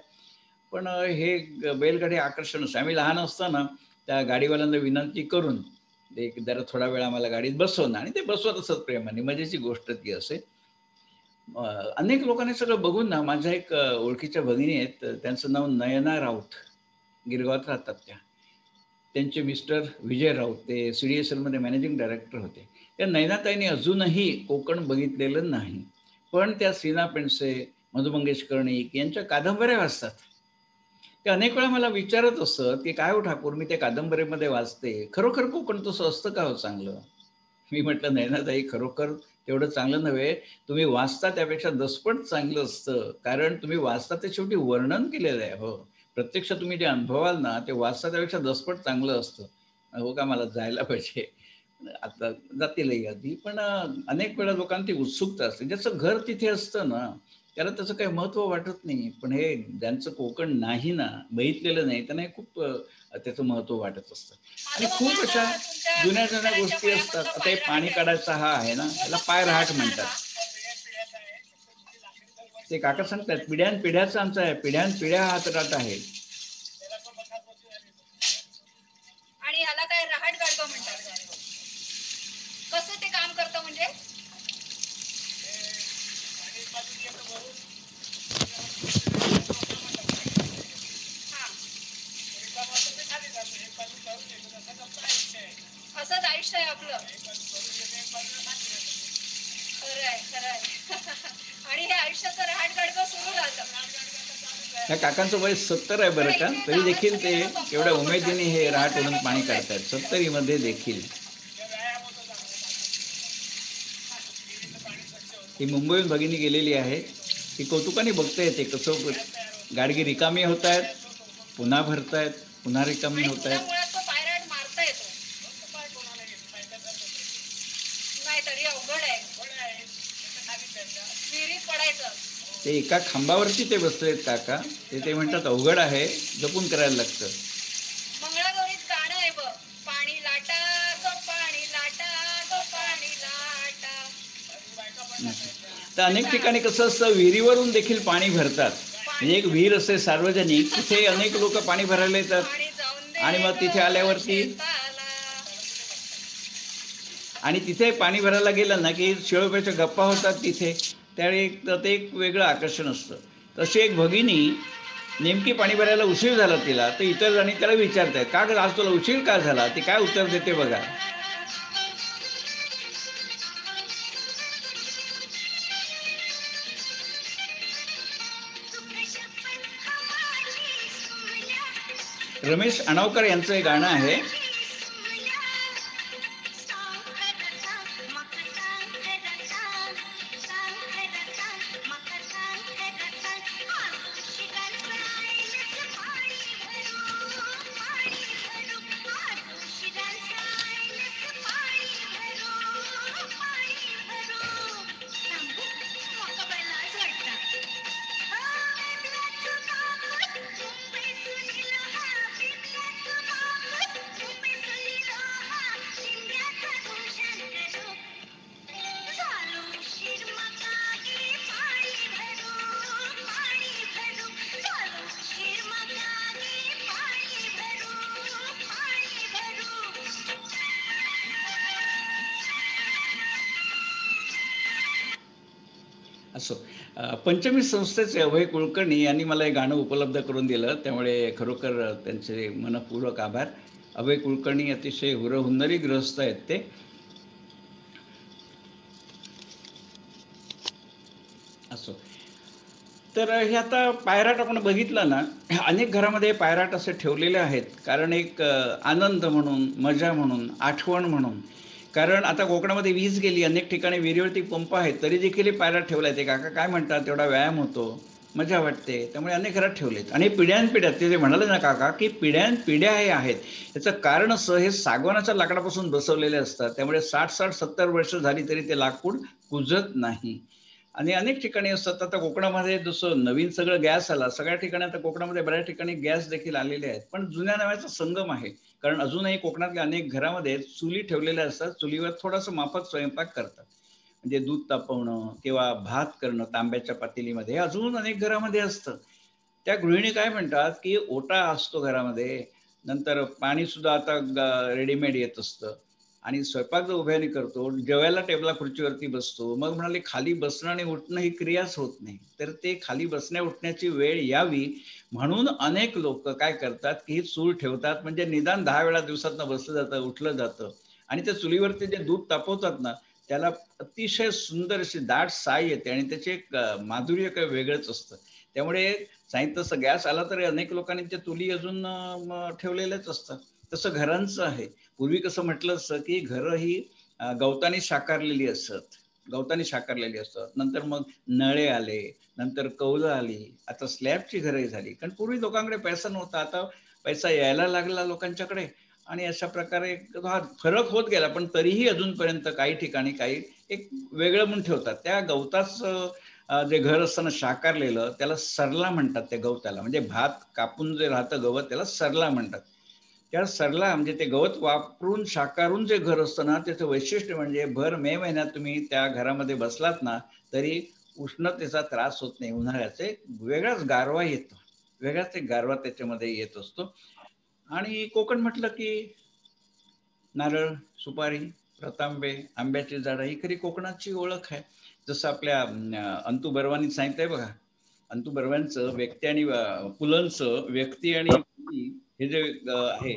पण हे बैलगाडी आकर्षण असतं. आम्ही लहान असताना त्या गाडीवाल्यांना विनंती करून ते एक जरा थोडा वेळ आम्हाला गाडीत बसव ना आणि ते बसवत असत प्रेमाने. मजेची गोष्ट ती असे. अनेक लोकांनी सगळं बघून ना माझ्या एक ओळखीच्या भगिनी आहेत. त्यांचं नाव नयना राऊत. गिरगावात राहतात त्या. त्यांचे मिस्टर विजय राऊत ते सी-डी-एस-एलमध्ये मॅनेजिंग डायरेक्टर होते. त्या नयनाताईंनी अजूनही कोकण बघितलेलं नाही. पण त्या सीना पेंडसे, मधु मंगेश कर्णिक यांच्या कादंबऱ्या वाचतात. ते अनेक वेळा मला विचारत असत, की "काय हो ठाकूर, मी त्या कादंबरीमध्ये वाचते. खरोखर कोकण तसं असतं का हो चांगलं?" मी म्हटलं, "नयनाताई, खरोखर तेवढं चांगलं नव्हे. तुम्ही वाचता त्यापेक्षा दसपट चांगलं असतं. कारण तुम्ही वाचता ते शेवटी वर्णन केलेलं आहे हो. प्रत्यक्ष तुम्ही जे अनुभवाल ना, ते वाचता त्यापेक्षा दसपट चांगलं असतं." हो का, मला जायला पाहिजे. आता जातीलही आधी. पण अनेक वेळा लोकांना ती उत्सुकता असते. ज्याचं घर तिथे असतं ना, त्याला त्याचं काही महत्त्व वाटत नाही. पण हे ज्यांचं कोकण नाही ना, बघितलेलं नाही, त्यांना हे खूप त्याचं महत्त्व वाटत असतं. आणि आजोबा खूप अशा आता तुमच्या जुन्या मिस्टरांच्या गोष्टी असतात. वयामधला आता हे पायरा पाणी आहे. काढायचा हा आहे ना, तो त्याला जो पाय पुढे रहाट असणार म्हणतात. का? ते काका सांगतात, पिढ्यानपिढ्याचा आमचा आहे. पिढ्यानपिढ्या हा रहाट आहे. आणि याला काय रहाट गाडगं म्हणतात. कसं ते काम करतं म्हणजे? हां. असंच आयुष्य आहे आपलं. खरं आहे, खरं आहे. आणि हे आयुष्याचं रहाट गाडगं सुरू राहतं. ह्या काकांचं वय 70 आहे पण बरं का. इथे तरी गावात देखील ते सगळेजण गप्प एवढ्या वापरतात. उमेदीने हे तुम्ही रहाट मात्र ओढून हे पाणी ठेवलंय. काढतायत. 70 मध्ये देखील. ही मुंबईहून भगिनी गेलेली आहे. ती कौतुकाने बघता येते कसं गाडगी रिकामी होतायत, पुन्हा भरतायत, पुन्हा रिकामी आणि पुन्हा होतायत. मुळात तो पायराट मारता येतो. नाही तरी अवघड आहे. विहिरीत पडायचं. ते एका खांबावरती ते बसलेत काका. ते म्हणतात अवघड आहे, जपून करायला लागतं. मंगळागौरीत गाणं आहे बघ. पाणी लाटा गो पाणी लाटा गो पाणी लाटा. असं. तर अनेक अच्छा. ठिकाणी कसं असतं विहिरीवरून देखील पाणी भरतात. म्हणजे एक विहीर असते सार्वजनिक, तिथे अनेक लोकं पाणी भरायला येतात पाणी जाऊन दे आणि मग तिथे ग आल्यावरती शेताला. आणि तिथे पाणी भरायला गेलं ना, की शिळोप्याच्या गप्पा होतात तिथे. त्यावेळी ते एक वेगळं आकर्षण असतं. तशी एक भगिनी नेमकी पाणी भरायला उशीर झाला तिला, तर इतर जणी त्याला विचारतायत, "का गं आज तुला उशीर का झाला?" ती काय उत्तर देते बघा. रमेश अणावकर यांचं हे गाणं आहे. असो. पंचमी संस्थेचे अभय कुलकर्णी यांनी मला हे गाणं उपलब्ध करून दिलं. त्यामुळे खरोखर त्यांचे मनःपूर्वक आभार. अभय कुलकर्णी अतिशय हुरहुन्नरी गृहस्थ आहेत ते. असो. तर हे आता पायराट आपण बघितलं ना, अनेक घरामध्ये पायराट असे ठेवलेले आहेत. कारण एक आनंद म्हणून, मजा म्हणून, आठवण म्हणून. कारण आता कोकणामध्ये वीज गेली, अनेक ठिकाणी विहिरीवरती पंप आहेत, तरी देखील हे पायराट ठेवला आहे. ते काका काय म्हणतात, तेवढा व्यायाम होतो, मजा वाटते. त्यामुळे अनेक घरात ठेवलेत आणि पिढ्यानपिढ्या ते जे म्हणाले ना काका, की पिढ्यानपिढ्या हे आहेत. याचं कारण असं, हे सागवानाच्या लाकडापासून बसवलेले असतात. त्यामुळे 60-60, 70 वर्ष झाली तरी ते लाकूड कुजत नाही. आणि अनेक ठिकाणी असतात. आता कोकणामध्ये जसं नवीन सगळं गॅस आला, सगळ्या ठिकाणी आता कोकणामध्ये बऱ्याच ठिकाणी गॅस देखील आलेले आहेत. पण जुन्या नव्याचा संगम आहे. कारण अजूनही कोकणातल्या अनेक घरामध्ये चुली ठेवलेल्या असतात. चुलीवर थोडंसं माफक स्वयंपाक करतात. म्हणजे दूध तापवणं किंवा भात करणं तांब्याच्या पातेलीमध्ये हे अजून अनेक घरामध्ये असतं. त्या गृहिणी काय म्हणतात, की ओटा असतो घरामध्ये, नंतर पाणी सुद्धा आता रेडीमेड येत असतं आणि स्वयंपाक जो उभ्याने करतो, जेवायला टेबला खुर्चीवरती बसतो. मग म्हणाले खाली बसणं आणि उठणं ही क्रियाच होत नाही. तर ते खाली बसण्या उठण्याची वेळ यावी म्हणून अनेक लोक काय करतात, की ही चूल ठेवतात. म्हणजे निदान 10 वेळा दिवसातनं बसलं जातं, उठलं जातं आणि त्या चुलीवरती जे दूध तापवतात ना, त्याला अतिशय सुंदर अशी दाट साय येते आणि त्याचे एक माधुर्य काही वेगळंच असतं. त्यामुळे सांगितलं तसं गॅस आला तरी अनेक लोकांनी त्या चुली अजून ठेवलेल्याच असतात. तसं घरांचं आहे. पूर्वी कसं म्हटलं असतं, की घरं ही गवताने साकारलेली असत. गवताने साकारलेली असतात. नंतर मग नळे आले, नंतर कौलं आली, आता स्लॅबची घरंही झाली. कारण पूर्वी लोकांकडे पैसा नव्हता. आता पैसा यायला लागला लोकांच्याकडे आणि अशा प्रकारे हा फरक होत गेला. पण तरीही अजूनपर्यंत काही ठिकाणी काही एक वेगळं म्हणून ठेवतात. त्या गवताचं जे घर असताना साकारलेलं त्याला सरला म्हणतात त्या गवताला. म्हणजे भात कापून जे राहतं गवत त्याला सरला म्हणतात. त्या सरला म्हणजे ते गवत वापरून साकारून जे घर असतं ना, त्याचं वैशिष्ट्य म्हणजे भर मे महिन्यात तुम्ही त्या घरामध्ये बसलात ना, तरी उष्णतेचा त्रास होत नाही. उन्हाळ्याचे वेगळाच गारवा येतो. वेगळाच एक गारवा त्याच्यामध्ये येत असतो. आणि कोकण म्हटलं की नारळ, सुपारी, रतांबे, आंब्याची झाडं ही खरी कोकणाची ओळख आहे. जसं आपल्या अंतू बर्वांनी सांगितलंय बघा. अंतू बर्व्यांचं व्यक्ती आणि पुलंचं व्यक्ती आणि वल्ली हे जे आहे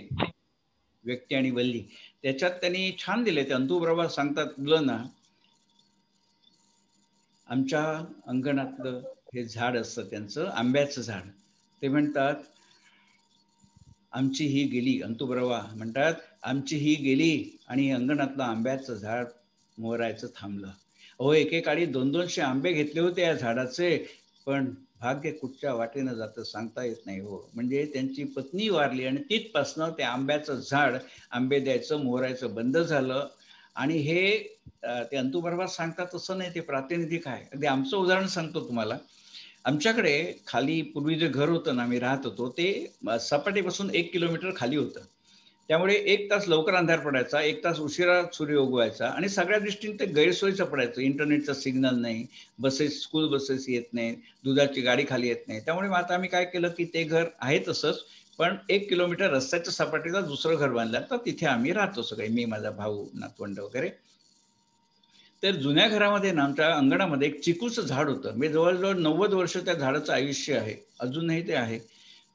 व्यक्ती आणि वल्ली त्याच्यात त्यांनी छान दिले. ते अंतू बर्वा सांगतात मुलांना, आमच्या अंगणातलं हे झाड असतं त्यांचं आंब्याचं झाड. ते म्हणतात आमची ही गेली, अंतुबर्वा म्हणतात, आमची ही गेली आणि अंगणातलं आंब्याचं झाड मोहरायचं थांबलं. अहो, एकेकाळी 200-200 आंबे घेतले होते या झाडाचे, पण भाग्य कुठच्या वाटेनं जातं सांगता येत नाही हो. म्हणजे त्यांची पत्नी वारली आणि तिथपासनं ते आंब्याचं झाड आंबे द्यायचं, मोहरायचं बंद झालं. आणि हे ते अंतुबर्वा सांगतात तसं नाही, ते प्रातिनिधिक आहे. अगदी आमचं उदाहरण सांगतो तुम्हाला. आमच्याकडे खाली पूर्वी जे घर होतं ना, आम्ही राहत होतो, ते सपाटीपासून 1 किलोमीटर खाली होतं. त्यामुळे 1 तास लवकर अंधार पडायचा, 1 तास उशिरा सूर्य उगवायचा आणि सगळ्या दृष्टीने ते गैरसोयीचं पडायचं. इंटरनेटचा सिग्नल नाही, बसेस, स्कूल बसेस येत नाहीत, दुधाची गाडी खाली येत नाही. त्यामुळे मग आता आम्ही काय केलं, की ते घर आहे तसंच, पण 1 किलोमीटर रस्त्याच्या सपाटीला दुसरं घर बांधलं. तर तिथे आम्ही राहतो सगळे, मी, माझा भाऊ, नातवंड वगैरे. तर जुन्या घरामध्ये ना आमच्या अंगणामध्ये एक चिकूचं झाड होतं. म्हणजे जवळ-जवळ 90 वर्ष त्या झाडाचं आयुष्य आहे. अजूनही ते आहे.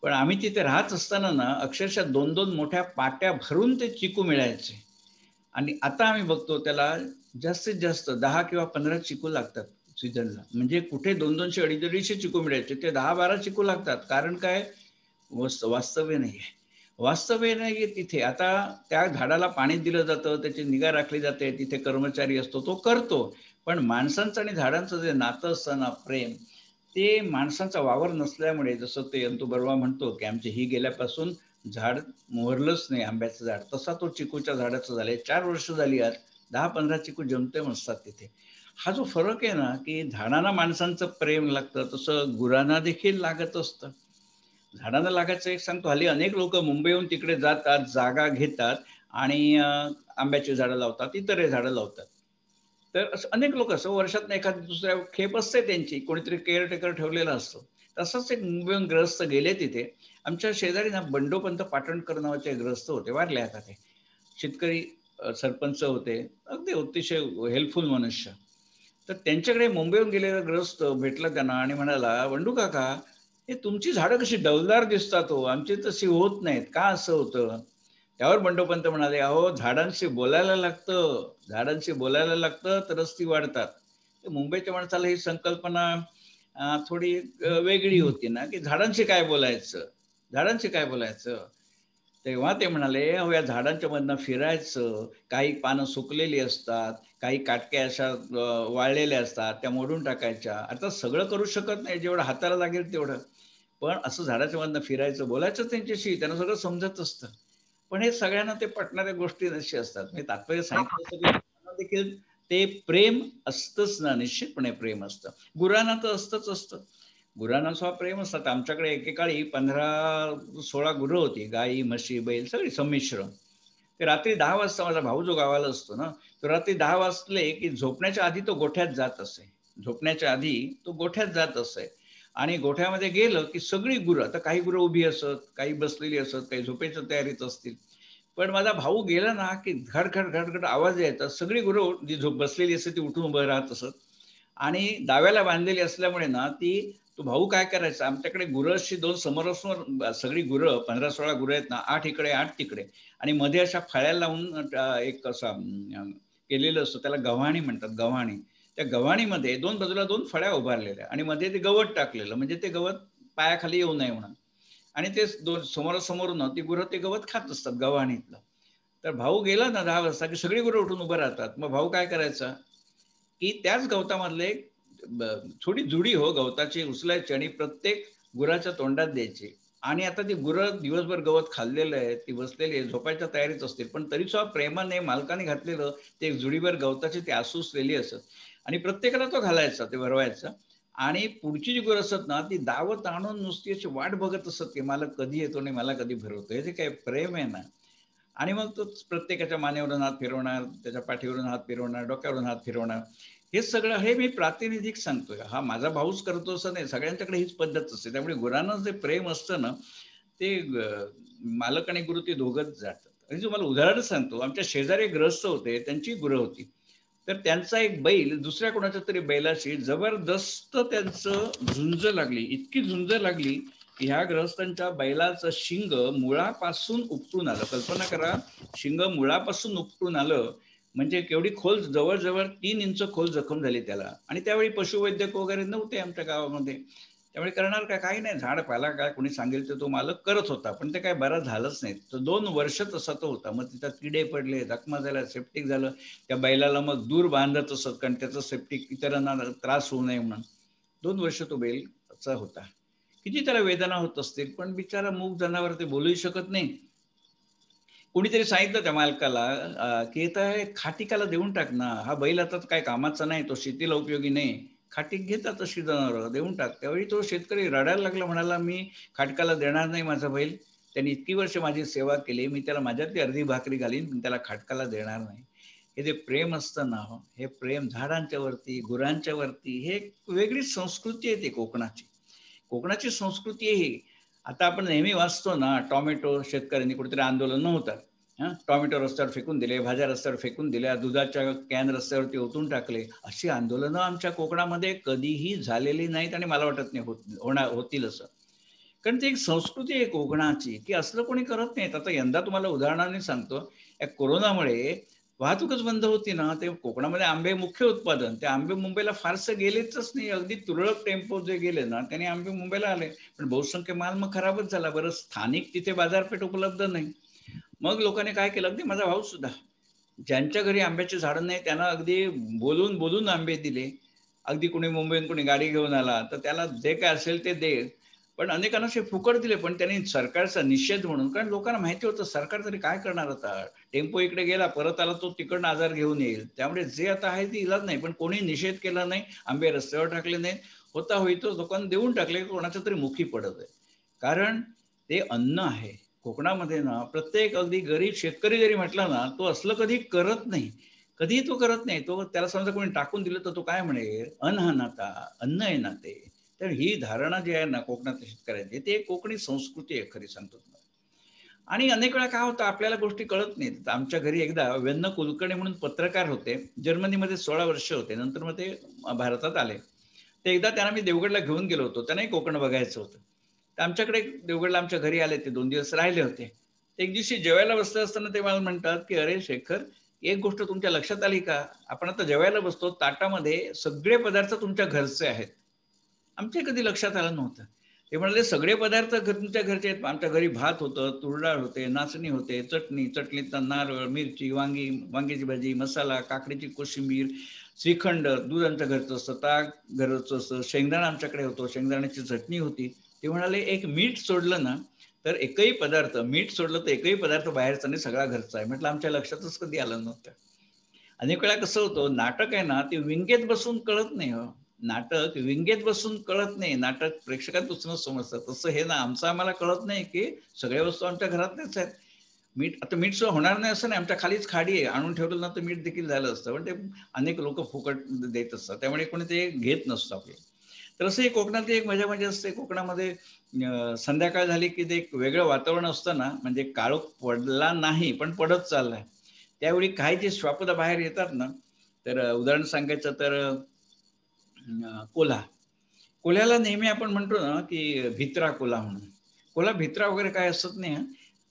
पण आम्ही तिथे राहत असताना ना अक्षरशः 2-2 मोठ्या पाट्या भरून ते चिकू मिळायचे. आणि आता आम्ही बघतो त्याला जास्तीत जास्त 10 किंवा 15 चिकू लागतात सीझनला. म्हणजे कुठे 200-200, 250-250 चिकू मिळायचे. ते 10-12 चिकू लागतात. कारण काय? वास्तव्य नाहीये. वास्तव्य नाहीये तिथे. आता त्या झाडाला पाणी दिलं जातं, त्याची निगा राखली जाते, तिथे कर्मचारी असतो, तो करतो. पण माणसांचं आणि झाडांचं जे नातं असतं ना, प्रेम, ते माणसांचा वावर नसल्यामुळे जसं ते अंतू बर्वा म्हणतो, की आमची ही गेल्यापासून झाड मोहरलंच नाही आंब्याचं झाड. तसा तो चिकूच्या झाडाचं झालंय. 4 वर्ष झाली आज. 10-15 चिकू जेमतेम असतात तिथे. हा जो फरक आहे ना, की झाडांना माणसांचं प्रेम लागतं, तसं गुरांना देखील लागत असतं. झाडांना लागायचं एक सांगतो, हल्ली अनेक लोक मुंबईहून तिकडे जातात, जागा घेतात आणि आंब्याची झाडं लावतात, इतरही झाडं लावतात. तर असं अनेक लोक असं वर्षातनं एखादी दुसऱ्या खेप असते त्यांची, कोणीतरी केअरटेकर ठेवलेला असतो. तसंच एक मुंबईहून ग्रस्त गेले तिथे. आमच्या शेजारी ना बंडोपंत पाटणकर नावाचे ग्रस्त होते, वारले आता ते. शेतकरी सरपंच होते. अगदी अतिशय हेल्पफुल मनुष्य. तर त्यांच्याकडे मुंबईहून गेलेला ग्रस्त भेटला त्यांना आणि म्हणाला, "बंडू काका, हे तुमची झाडं कशी डौलदार दिसतात हो, आमची तशी होत नाहीत. का असं होतं?" त्यावर बंडोपंत म्हणाले, "अहो, झाडांशी बोलायला लागतं. झाडांशी बोलायला लागतं तरच ती वाढतात." तर मुंबईच्या माणसाला ही संकल्पना थोडी वेगळी होती ना, की झाडांशी काय बोलायचं, झाडांशी काय बोलायचं. तेव्हा ते म्हणाले, "अहो, या झाडांच्या मधनं फिरायचं, काही पानं सुकलेली असतात, काही काटक्या अशा वाळलेल्या असतात, त्या मोडून टाकायच्या. आता सगळं करू शकत नाही, जेवढं हाताला लागेल तेवढं. पण असं झाडाच्या मधनं फिरायचं, बोलायचं त्यांच्याशी, त्यांना सगळं समजत असतं. पण हे सगळ्यांना ते पटणाऱ्या गोष्टी नशी असतात. मी तात्पर्य सांगितलं होतं, की झाडांना देखील ते प्रेम असतंच ना, निश्चितपणे प्रेम असतं. गुरांना तर असतंच असतं. गुरांना सुद्धा प्रेम असतात. आमच्याकडे एकेकाळी 15-16 गुरं होती. गाई, म्हशी, बैल सगळी संमिश्र. ते रात्री 10 वाजता माझा भाऊ जो गावाला असतो ना, तो रात्री 10 वाजले, की झोपण्याच्या आधी तो गोठ्यात जात असे. झोपण्याच्या आधी तो गोठ्यात जात असे आणि गोठ्यामध्ये गेलं, की सगळी गुरं, आता काही गुरं उभी असत, काही बसलेली असत, काही झोपेच्या तयारीत असतील. पण माझा भाऊ गेला ना, की घड-घड, घड-घड आवाज यायचा. सगळी गुरं जी बसलेली असते ती उठून उभं राहत असत आणि दाव्याला बांधलेली असल्यामुळे ना, तो भाऊ काय करायचा, आमच्याकडे गुरं अशी 2 समोरासमोर सगळी गुरं 15-16 गुरं आहेत ना, 8 इकडे 8 तिकडे आणि मध्ये अशा फळ्या लावून एक असा केलेलं असतं, त्याला गव्हाणी म्हणतात, गव्हाणी. त्या गव्हाणीमध्ये 2 बाजूला 2 फळ्या उभारलेल्या आणि मध्ये ते गवत टाकलेलं, म्हणजे ते गवत पायाखाली येऊ नये म्हणून. आणि ते दोन समोरासमोरून ती गुरं ते गवत खात असतात गव्हाणीतलं. तर भाऊ गेला ना 10 वाजता, की सगळी गुरं उठून उभं राहतात. मग भाऊ काय करायचा, की त्याच गवतामधले थोडी जुडी हो गवताची उचलायची आणि प्रत्येक गुराच्या तोंडात द्यायची. आणि आता ती गुरं दिवसभर गवत खाल्लेलं आहे, ती बसलेली आहे, झोपायच्या तयारीत असतील, पण तरी सुद्धा प्रेमाने मालकाने घातलेलं ते जुडीभर गवताची ती आसूसलेली असत आणि प्रत्येकाला तो घालायचा, ते भरवायचा. आणि पुढची जी गुरं असत ना, ती दावत आणून नुसती अशी वाट बघत असत, की मालक कधी येतो आणि मला कधी भरवतो. हे जे काही प्रेम आहे ना, आणि मग तो प्रत्येकाच्या मानेवरून हात फिरवणार, त्याच्या पाठीवरून हात फिरवणार, डोक्यावरून हात फिरवणार. हे सगळं हे मी प्रातिनिधिक सांगतोय. हा माझा भाऊच करतो असं नाही. सगळ्यांच्याकडे हीच पद्धत असते. त्यामुळे गुरांना जे प्रेम असतं ना, ते मालक आणि गुरु ते दोघंच जातात. आणि तुम्हाला उदाहरण सांगतो. आमच्या शेजारी एक गृहस्थ होते, त्यांची गुरं होती. तर त्यांचा एक बैल दुसऱ्या कोणाच्या तरी बैलाशी जबरदस्त त्यांचं झुंज लागली. इतकी झुंज लागली, की ह्या गृहस्थांच्या बैलाचं शिंग मुळापासून उपटून आलं. कल्पना करा, शिंग मुळापासून उपटून आलं म्हणजे केवढी खोल, जवळ-जवळ 3 इंच खोल जखम झाली त्याला. आणि त्यावेळी पशुवैद्यक वगैरे नव्हते आमच्या गावामध्ये. त्यामुळे करणार काय? काही नाही. झाड पाला काय कोणी सांगेल ते तो मालक करत होता. पण ते काय बरं झालंच नाही. तर 2 वर्ष तसा तो होता. मग तिथं किडे पडले, जखमा झाल्या, सेप्टिक झालं. त्या बैलाला मग दूर बांधत असत, कारण त्याचं सेप्टिक इतरांना त्रास होऊ नये म्हणून. 2 वर्ष तो बैल असा होता. किती त्याला वेदना होत असतील, पण बिचारा मूक जनावर ते बोलूही शकत नाही. कोणीतरी सांगितलं त्या मालकाला, की "तर खाटीकाला देऊन टाक ना. हा बैल आता काही कामाचा नाही, तो शेतीला उपयोगी नाही. खाटीक घेतात तशी जनावरं, देऊन टाक." त्यावेळी तो शेतकरी रडायला लागला, म्हणाला, "मी खाटकाला देणार नाही माझा बैल. त्यांनी इतकी वर्ष माझी सेवा केली. मी त्याला माझ्यातली अर्धी भाकरी घालीन, पण त्याला खाटकाला देणार नाही." हे जे प्रेम असतं ना हो, हे प्रेम झाडांच्या वरती, गुरांच्या वरती, हे एक वेगळीच संस्कृती आहे ती कोकणाची. कोकणाची संस्कृती आहे ही. आता आपण नेहमी वाचतो ना, टोमॅटो शेतकऱ्यांनी कुठेतरी आंदोलन होतात. टोमॅटो रस्त्यावर फेकून दिले, भाज्या रस्त्यावर फेकून दिल्या, दुधाच्या कॅन रस्त्यावरती ओतून टाकले. अशी आंदोलनं आमच्या कोकणामध्ये कधीही झालेली नाहीत आणि मला वाटत नाही होतील असं. कारण ती एक संस्कृती आहे कोकणाची, की असलं कोणी करत नाहीत. आता यंदा तुम्हाला उदाहरणाने सांगतो, या कोरोनामुळे वाहतूकच बंद होती ना, ते कोकणामध्ये आंबे मुख्य उत्पादन. ते आंबे मुंबईला फारसं गेलेच नाही. अगदी तुरळक टेम्पो जे गेले ना, त्याने आंबे मुंबईला आले. पण बहुसंख्य माल मग खराबच झाला. बरं स्थानिक तिथे बाजारपेठ उपलब्ध नाही. मग लोकांनी काय केलं, अगदी माझा भाऊ सुद्धा, ज्यांच्या घरी आंब्याची झाडं नाही त्यांना अगदी बोलून बोलून आंबे दिले. अगदी कोणी मुंबईहून कोणी गाडी घेऊन आला, तर त्याला जे काय असेल ते दे. पण अनेकांना असे फुकट दिले, पण त्यांनी सरकारचा निषेध म्हणून, कारण लोकांना माहिती होतं सरकार तरी काय करणार आता. टेम्पो इकडे गेला, परत आला तो तिकडनं आजार घेऊन येईल. त्यामुळे जे आता आहे ते इलाज नाही. पण कोणी निषेध केला नाही, आंबे रस्त्यावर टाकले नाहीत. होता होईतो लोकांनी देऊन टाकले, कोणाच्या तरी मुखी पडत आहे. कारण ते अन्न आहे. कोकणामध्ये ना प्रत्येक अगदी गरीब शेतकरी जरी म्हटला ना, तो असलं कधी करत नाही. कधीही तो करत नाही. तो त्याला समजा कोणी टाकून दिलं तर तो काय म्हणेल, "अन्न हा नाता, अन्न आहे ना ते." तर ही धारणा जी आहे ना कोकणातल्या शेतकऱ्यांची, ती एक कोकणी संस्कृती आहे खरी सांगतो तुम्हाला. आणि अनेक वेळा काय होतं आपल्याला गोष्टी कळत नाहीत. आमच्या घरी एकदा व्यन्न कुलकर्णी म्हणून पत्रकार होते. जर्मनीमध्ये 16 वर्ष होते. नंतर मग ते भारतात आले. तर एकदा त्यांना मी देवगडला घेऊन गेलो होतो. त्यांनाही कोकण बघायचं होतं. तर आमच्याकडे देवगडला आमच्या घरी आले, ते 2 दिवस राहिले होते. एक दिवशी जेवायला बसले असताना ते मला म्हणतात, की "अरे शेखर, एक गोष्ट तुमच्या लक्षात आली का? आपण आता जेवायला बसतो, ताटामध्ये सगळे पदार्थ तुमच्या घरचे आहेत." आमच्या कधी लक्षात आलं नव्हतं. ते म्हणाले सगळे पदार्थ तुमच्या घरचे आहेत. आमच्या घरी भात होतं, तूर डाळ होते, नाचणी होते, चटणीत नारळ, मिरची, वांग्याची भाजी, मसाला, काकडीची कोशिंबीर, श्रीखंड, दूध आमच्या घरचं असतं, ताक घरचं असतं, शेंगदाणा आमच्याकडे होतो, शेंगदाण्याची चटणी होती. ते म्हणाले एक मीठ सोडलं ना तर एकही पदार्थ, मीठ सोडलं तर एकही पदार्थ बाहेरचा नाही, सगळा घरचा आहे. म्हटलं आमच्या लक्षातच कधी आलं नव्हतं. अनेक वेळा कसं होतं, नाटक आहे ना ते विंगेत बसून कळत नाही हो. नाटक विंगेत बसून कळत नाही, नाटक प्रेक्षकांपासूनच समजतं. तसं हे ना आमचं आम्हाला कळत नाही की सगळ्या वस्तू आमच्या घरातल्याच आहेत. मीठ सुद्धा होणार नाही असं नाही, आमच्या खालीच खाडी आहे, आणून ठेवलं ना तर मीठ देखील झालं असतं, पण ते अनेक लोक फुकट देत असतात, त्यामुळे कोणी ते घेत नसतं आपलं. तर असं कोकणात एक मजा मजा असते. कोकणामध्ये संध्याकाळ झाली की ते एक वेगळं वातावरण असतं ना, म्हणजे काळोख पडला नाही पण पडत चाललाय, त्यावेळी काही जे श्वापदा बाहेर येतात ना, तर उदाहरण सांगायचं तर कोल्हा. कोल्ह्याला नेहमी आपण म्हणतो ना, की भित्रा कोल्हा म्हणून. कोल्हा भित्रा वगैरे काय असत नाही.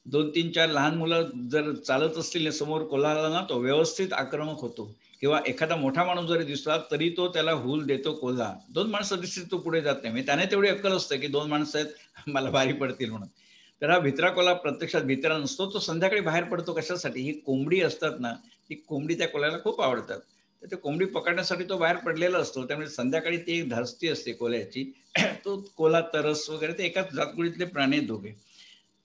2-3-4 लहान मुलं जर चालत असतील समोर कोल्हाला ना, तो व्यवस्थित आक्रमक होतो. किंवा एखादा मोठा माणूस जरी दिसला, तरी तो त्याला हूल देतो कोल्हा. 2 माणसं दिसली तो पुढे जात नाही. म्हणजे त्याने तेवढी अक्कल असते, की 2 माणसं आहेत, मला भारी पडतील म्हणून. तर हा भित्रा कोल्हा प्रत्यक्षात भित्रा नसतो. तो संध्याकाळी बाहेर पडतो कशासाठी? ही कोंबडी असतात ना, ती कोंबडी त्या कोल्ह्याला खूप आवडतात. तर ते कोंबडी पकडण्यासाठी तो बाहेर पडलेला असतो. त्यामुळे संध्याकाळी ती एक धास्ती असते कोल्ह्याची. तो कोल्हा, तरस वगैरे ते एकाच जातकुळीतले प्राणी आहेत दोघे.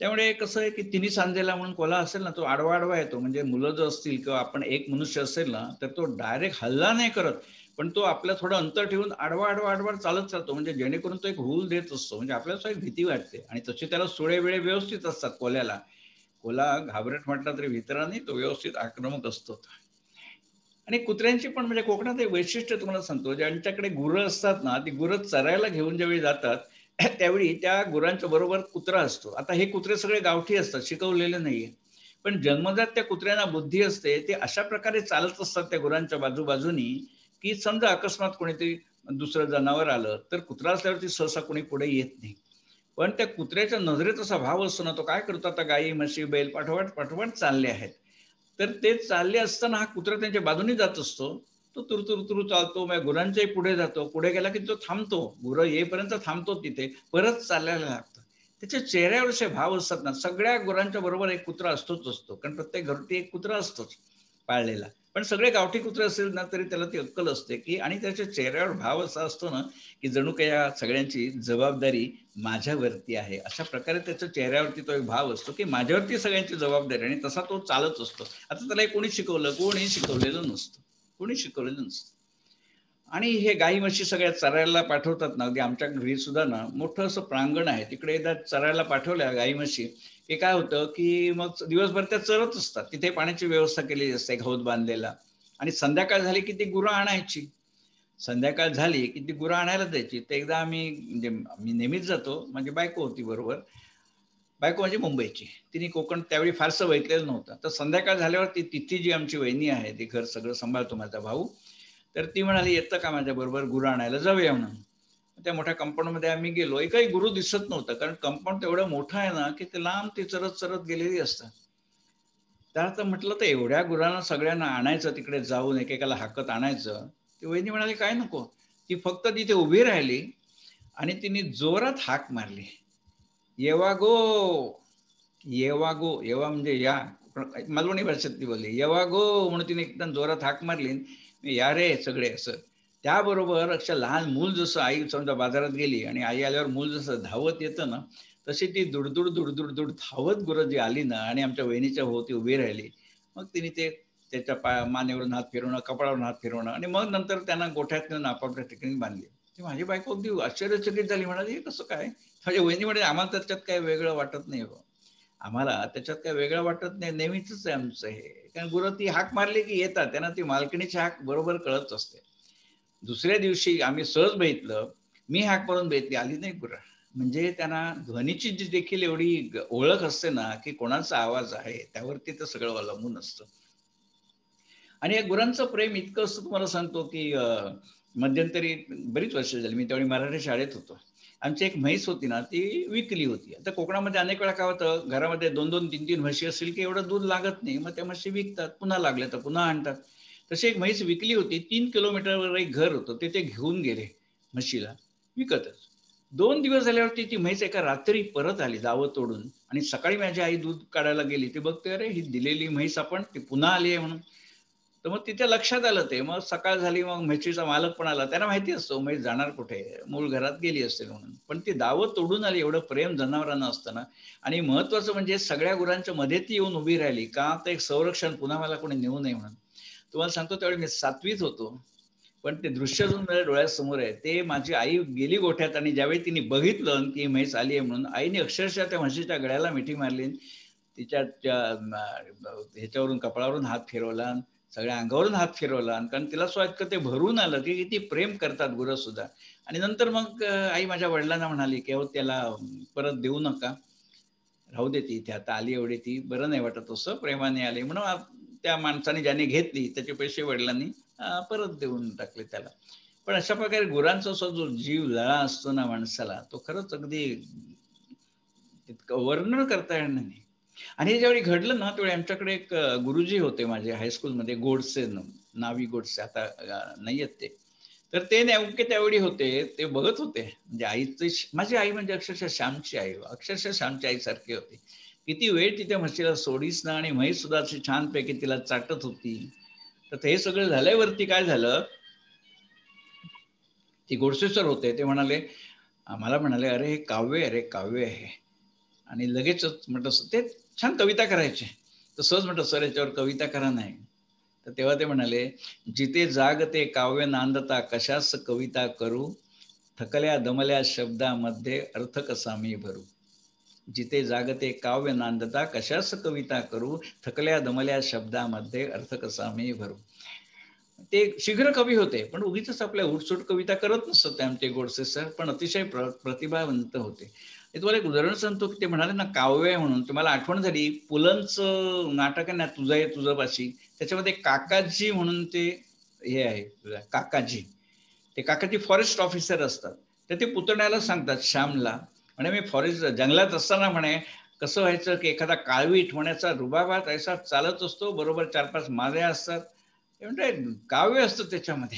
त्यामुळे कसं आहे की तिन्ही सांजेला म्हणून कोल्हा असेल ना, तो आडवा आडवा येतो. म्हणजे मुलं जर असतील किंवा आपण एक मनुष्य असेल ना, तर तो डायरेक्ट हल्ला नाही करत, पण तो आपलं थोडं अंतर ठेवून आडवा आडवा आडवा चालत चालतो, म्हणजे जेणेकरून तो एक हूल देत असतो. म्हणजे आपल्याला एक भीती वाटते. आणि तसे त्याला सुळे वेळे व्यवस्थित असतात कोल्ह्याला. कोल्हा घाबरट म्हटला तरी भित्रा नाही, तो व्यवस्थित आक्रमक असतो. आणि कुत्र्यांची पण म्हणजे कोकणात एक वैशिष्ट्य तुम्हाला सांगतो, ज्यांच्याकडे गुरं असतात ना, ती गुरं चरायला घेऊन ज्यावेळी जातात, त्यावेळी त्या गुरांच्या बरोबर कुत्रा असतो. आता हे कुत्रे सगळे गावठी असतात, शिकवलेले नाहीये. पण जन्मजात त्या कुत्र्यांना बुद्धी असते. ते अशा प्रकारे चालत असतात त्या गुरांच्या बाजूबाजूनी, की समजा अकस्मात कोणीतरी दुसरं जनावर आलं, तर कुत्रा असल्यावरती सहसा कोणी पुढे येत नाही. पण त्या कुत्र्याच्या नजरेत असा भाव असतो ना, तो काय करतो, आता गाई, म्हशी, बैल पाठोपाठ पाठोपाठ चालले आहेत. तर ते चालले असताना हा कुत्रा त्यांच्या बाजूने जात असतो. तो तुरु चालतो, मग गुरांच्याही पुढे जातो. पुढे गेला की तो थांबतो. गुरं येईपर्यंत थांबतो तिथे. परत चालायला लागतो. त्याच्या चेहऱ्यावर असे भाव असतात ना, सगळ्या गुरांच्या बरोबर एक कुत्रा असतोच असतो. कारण प्रत्येक घरटी एक कुत्रा असतोच पाळलेला. पण सगळे गावठी कुत्रे असेल ना, तरी त्याला ती अक्कल असते, की आणि त्याच्या चेहऱ्यावर भाव असा असतो ना, की जणू काही या सगळ्यांची जबाबदारी माझ्यावरती आहे. अशा प्रकारे त्याच्या चेहऱ्यावरती तो एक भाव असतो, की माझ्यावरती सगळ्यांची जबाबदारी आणि तसा तो चालत असतो. आता त्याला कोणी शिकवलं? कोणी शिकवलेलं नसतं. कोणी शिकवलेलं नसतं. आणि हे गाई म्हशी सगळ्या चरायला पाठवतात ना, अगदी आमच्या घरी सुद्धा ना मोठं असं प्रांगण आहे. तिकडे एकदा चरायला पाठवल्या गाई म्हशी, की काय होतं, की मग दिवसभर त्या चरत असतात. तिथे पाण्याची व्यवस्था केलेली असते, हौद बांधलेला. आणि संध्याकाळ झाली की ती गुरं आणायची. संध्याकाळ झाली की ती गुरं आणायला द्यायची. तर एकदा आम्ही म्हणजे मी नेहमीच जातो. माझी बायको होती बरोबर. बायको माझी मुंबईची. तिने कोकण त्यावेळी फारसं बघितलेलं नव्हतं. तर संध्याकाळ झाल्यावर तिथली जी आमची वहिनी आहे, ती घर सगळं सांभाळतो माझा भाऊ. तर ती म्हणाली, "येतं का माझ्याबरोबर गुरं आणायला? जाऊया" म्हणून. त्या मोठ्या कंपाऊंडमध्ये आम्ही गेलो. एकही गुरु दिसत नव्हतं. कारण कंपाऊंड तेवढं मोठं आहे ना, की ते लांब ती चरत-चरत गेलेली असतात. तर म्हटलं, तर एवढ्या गुरांना सगळ्यांना आणायचं तिकडे जाऊन एकेकाला हाकत आणायचं. ती वहिनी म्हणाली, "काय नको." ती फक्त तिथे उभी राहिली आणि तिने जोरात हाक मारली. "येवा गो, येवा गो." येवा म्हणजे या. मालवणी भाषेत ती बोलली. "येवा गो." म्हणून तिने एकदम जोरात हाक मारली. "या रे सगळे." असं. त्याबरोबर अक्षर लहान मूल जसं आई समजा बाजारात गेली आणि आई आल्यावर मूल जसं धावत येतं ना, तशी ती दुड धावत गुरं जी आली ना आणि आमच्या वहिनीच्या भोवती उभी राहिली. मग तिने ते त्याच्या मानेवरून हात फिरवणं, कपाळावरून हात फिरवणं आणि मग नंतर त्यांना गोठ्यात नेऊन आपापल्या ठिकाणी बांधली. ती माझी बायको अगदी आश्चर्यचकित झाली. म्हणाली, "हे कसं काय?" माझ्या वहिनी म्हणे, "आम्हाला त्याच्यात काही वेगळं वाटत नाही हो. आम्हाला त्याच्यात काही वेगळं वाटत नाही. नेहमीचंच आहे आमचं हे." कारण गुरं ती हाक मारली की येतात. त्यांना ती मालकिणीची हाक बरोबर कळत असते. दुसऱ्या दिवशी आम्ही सहज बघितलं. मी हाक मारून बघितली, आली नाही गुरं. म्हणजे त्यांना ध्वनीची जी देखील एवढी ओळख असते ना, की कोणाचा आवाज आहे, त्यावरती ते सगळं अवलंबून असतं. आणि या गुरांचं प्रेम इतकं असतं तुम्हाला सांगतो, की मध्यंतरी बरीच वर्ष झाली. मी त्यावेळी मराठी शाळेत होतो. आमची एक म्हैस होती ना, ती विकली होती. आता कोकणामध्ये अनेक वेळा काय होतं, घरामध्ये 2-2, 3-3 म्हशी असतील, की एवढं दूध लागत नाही. मग त्या म्हशी विकतात. पुन्हा लागल्या तर पुन्हा आणतात. तशी एक म्हैस विकली होती. 3 किलोमीटरवर एक घर होतं. तिथे घेऊन गेले म्हशीला. विकतच. 2 दिवस झाल्यावरती ती म्हैस एका रात्री परत आली दावं तोडून आणि सकाळी माझी आई दूध काढायला गेली. ती बघते, अरे ही दिलेली म्हैस आपण ती पुन्हा आली आहे म्हणून. तर मग तिच्या लक्षात आलं ते. मग सकाळ झाली, मग म्हशीचा मालक पण आला. त्यांना माहिती असतं म्हैस जाणार कुठे, मूळ घरात गेली असेल म्हणून. पण ती दावं तोडून आली, एवढं प्रेम जनावरांना असतं आणि महत्त्वाचं म्हणजे सगळ्या गुरांच्या मध्ये ती येऊन उभी राहिली. का? तर एक संरक्षण, पुन्हा मला कोणी नेऊ नये म्हणून. तुम्हाला सांगतो त्यावेळी मी 7वीत होतो. पण ते दृश्य अजून माझ्या डोळ्यासमोर आहे. ते माझी आई गेली गोठ्यात आणि ज्यावेळी तिने बघितलं की म्हैस आली आहे म्हणून, आईने अक्षरशः त्या म्हशीच्या गळ्याला मिठी मारली. तिच्या ह्याच्यावरून कपाळावरून हात फिरवला, सगळ्या अंगावरून हात फिरवला. कारण तिला असं इतकं ते भरून आलं की किती प्रेम करतात गुरं सुद्धा. आणि नंतर मग आई माझ्या वडिलांना म्हणाली की अहो त्याला परत देऊ नका, राहू दे ती इथे, आता आली एवढी ती, बरं नाही वाटत असं, प्रेमाने आली म्हणून त्या माणसाने ज्याने घेतली त्याचे पैसे वडिलांनी परत देऊन टाकले त्याला. पण अशा प्रकारे गुरांचा जो जीव लळा असतो ना माणसाला, तो खरंच अगदी तितकं वर्णन करता येणार नाही. आणि हे ज्यावेळी घडलं ना, त्यावेळी आमच्याकडे एक गुरुजी होते माझे हायस्कूलमध्ये, गोडसे नावी गोडसे, आता नाही आहेत ते. तर ते नेमके त्यावेळी होते, ते बघत होते. म्हणजे आईची, माझी आई म्हणजे अक्षरशः श्यामची आई, अक्षरशः श्यामची आईसारखी होती. किती वेळ ती त्या म्हशीला सोडीच ना आणि म्हैस सुद्धा अशी छानपैकी तिला चाटत होती. तर हे सगळं झाल्यावरती काय झालं, ती गोडसे सर होते, ते म्हणाले, आम्हाला म्हणाले, "अरे हे काव्य आहे रे, काव्य आहे." आणि लगेचच म्हटलं, ते छान कविता करायचे. तर सहज म्हटलं, "सर याच्यावर कविता करा नाही." तर तेव्हा ते म्हणाले, "जिथे जागते काव्य नांदता कशास कविता करू, थकल्या दमल्या शब्दामध्ये अर्थ कसा मी भरू." जिथे जागते काव्य नांदता कशास कविता करू, थकल्या दमल्या शब्दामध्ये अर्थ कसा मी भरू. ते शीघ्र कवी होते, पण उगीचच आपल्या उठसूट कविता करत नसत ते आमचे गोडसे सर, पण अतिशय प्रतिभावंत होते. ते तुम्हाला एक उदाहरण सांगतो की ते म्हणाले ना काव्य आहे म्हणून, तुम्हाला आठवण झाली पुलंचं नाटक आहे ना, तुझं आहे तुझं त्याच्यामध्ये काकाजी म्हणून ते हे आहे, काकाजी. ते काकाजी फॉरेस्ट ऑफिसर असतात. तर ते पुतण्याला सांगतात श्यामला, म्हणे मी फॉरेस्ट जंगलात असताना म्हणे कसं व्हायचं की एखादा काळवीट होण्याचा रुबाबात ऐसा चालत असतो, बरोबर 4-5 माऱ्या असतात, म्हणजे काव्य असतं त्याच्यामध्ये.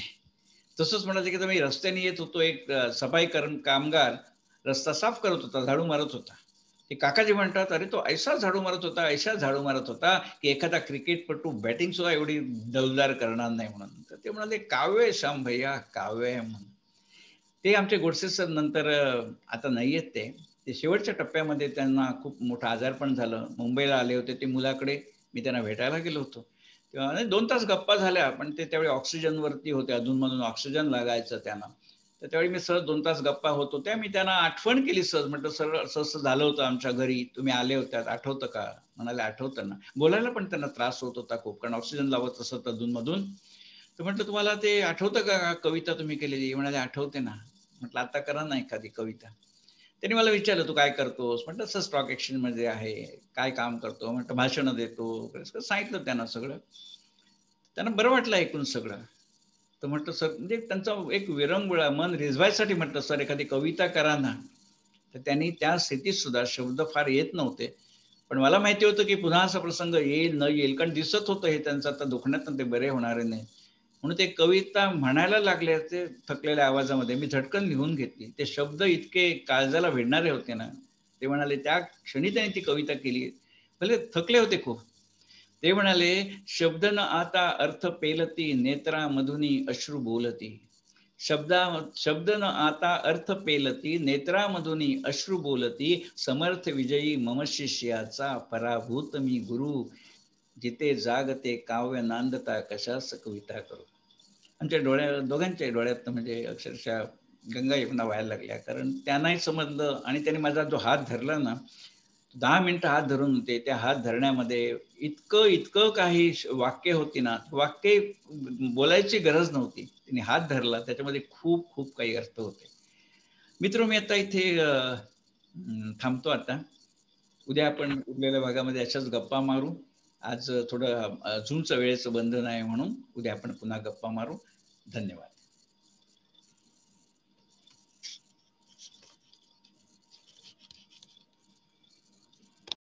तसंच म्हणायचं की मी रस्त्याने येत होतो, एक सफाई कामगार रस्ता साफ करत होता, झाडू मारत होता. ते काकाजी म्हणतात, अरे तो ऐसा झाडू मारत होता, ऐसा झाडू मारत होता की एखादा क्रिकेटपटू बॅटिंग सुद्धा एवढी डौलदार करणार नाही म्हणून. तर ते म्हणाले, काव्य आहे श्याम भैया, काव्य आहे म्हणून. ते आमचे गोडसे सर नंतर आता नाही आहेत ते. ते शेवटच्या टप्प्यामध्ये त्यांना खूप मोठं आजारपण झालं. मुंबईला आले होते ते मुलाकडे. मी त्यांना भेटायला गेलो होतो. तेव्हा 2 तास गप्पा झाल्या, पण ते त्यावेळी ऑक्सिजनवरती होते. अधूनमधून ऑक्सिजन लागायचं त्यांना. तर त्यावेळी मी सहज 2 तास गप्पा होत होत्या. मी त्यांना आठवण केली सहज. म्हटलं, "सर असं-असं झालं होतं आमच्या घरी. तुम्ही आले होतात. आठवतं का?" म्हणाले, "आठवतं ना." बोलायला पण त्यांना त्रास होत होता खूप, कारण ऑक्सिजन लावत असत अधूनमधून. तर म्हटलं, "तुम्हाला ते आठवतं का कविता तुम्ही केलेली?" म्हणाले, "आठवते ना." म्हटलं, "आता करा ना एखादी कविता." त्यांनी मला विचारलं, "तू काय करतोस?" म्हटलं, "असं स्टॉक एक्सचेंजमध्ये आहे." "काय काम करतो?" म्हटलं, "भाषणं देतो." सांगितलं त्यांना सगळं. त्यांना बरं वाटलं ऐकून सगळं. तर म्हटलं, "सर," म्हणजे त्यांचा एक विरंगुळा मन रिझवायसाठी म्हटलं, "सर एखादी कविता करा ना." तर त्यांनी त्या स्थितीत सुद्धा शब्द फार येत नव्हते. पण मला माहिती होतं की पुन्हा असा प्रसंग येईल न येईल, कारण दिसत होतं हे त्यांचं आता दुखण्यातून ते बरे होणारे नाही. म्हणून ते कविता म्हणायला लागले ते थकलेल्या आवाजामध्ये. मी झटकन लिहून घेतली. ते शब्द इतके काळजाला भिडणारे होते ना, ते म्हणाले त्या क्षणी त्यांनी ती कविता केली. भले थकले होते खूप. ते म्हणाले, "शब्द न आता अर्थ पेलती, नेत्रामधुनी अश्रू बोलती. शब्द न आता अर्थ पेलती, नेत्रामधुनी अश्रू बोलती. समर्थ विजयी मम शिष्याचा, पराभूत मी गुरु. जिथे जागते काव्य नांदता, कशास कविता करू." आमच्या दोघांच्या डोळ्यात म्हणजे अक्षरशः गंगा यमुना व्हायला लागल्या. कारण त्यांनाही समजलं आणि त्यांनी माझा जो हात धरला ना, 10 मिनिटं हात धरून होते. त्या हात धरण्यामध्ये इतकं काही वाक्य होती ना, वाक्य बोलायची गरज नव्हती. त्यांनी हात धरला, त्याच्यामध्ये खूप खूप काही अर्थ होते. मित्र, मी आता इथे थांबतो आता. उद्या आपण उरलेल्या भागामध्ये अशाच गप्पा मारू. आज थोडं झूमचं वेळेचं बंधन आहे म्हणून उद्या आपण पुन्हा गप्पा मारू. धन्यवाद.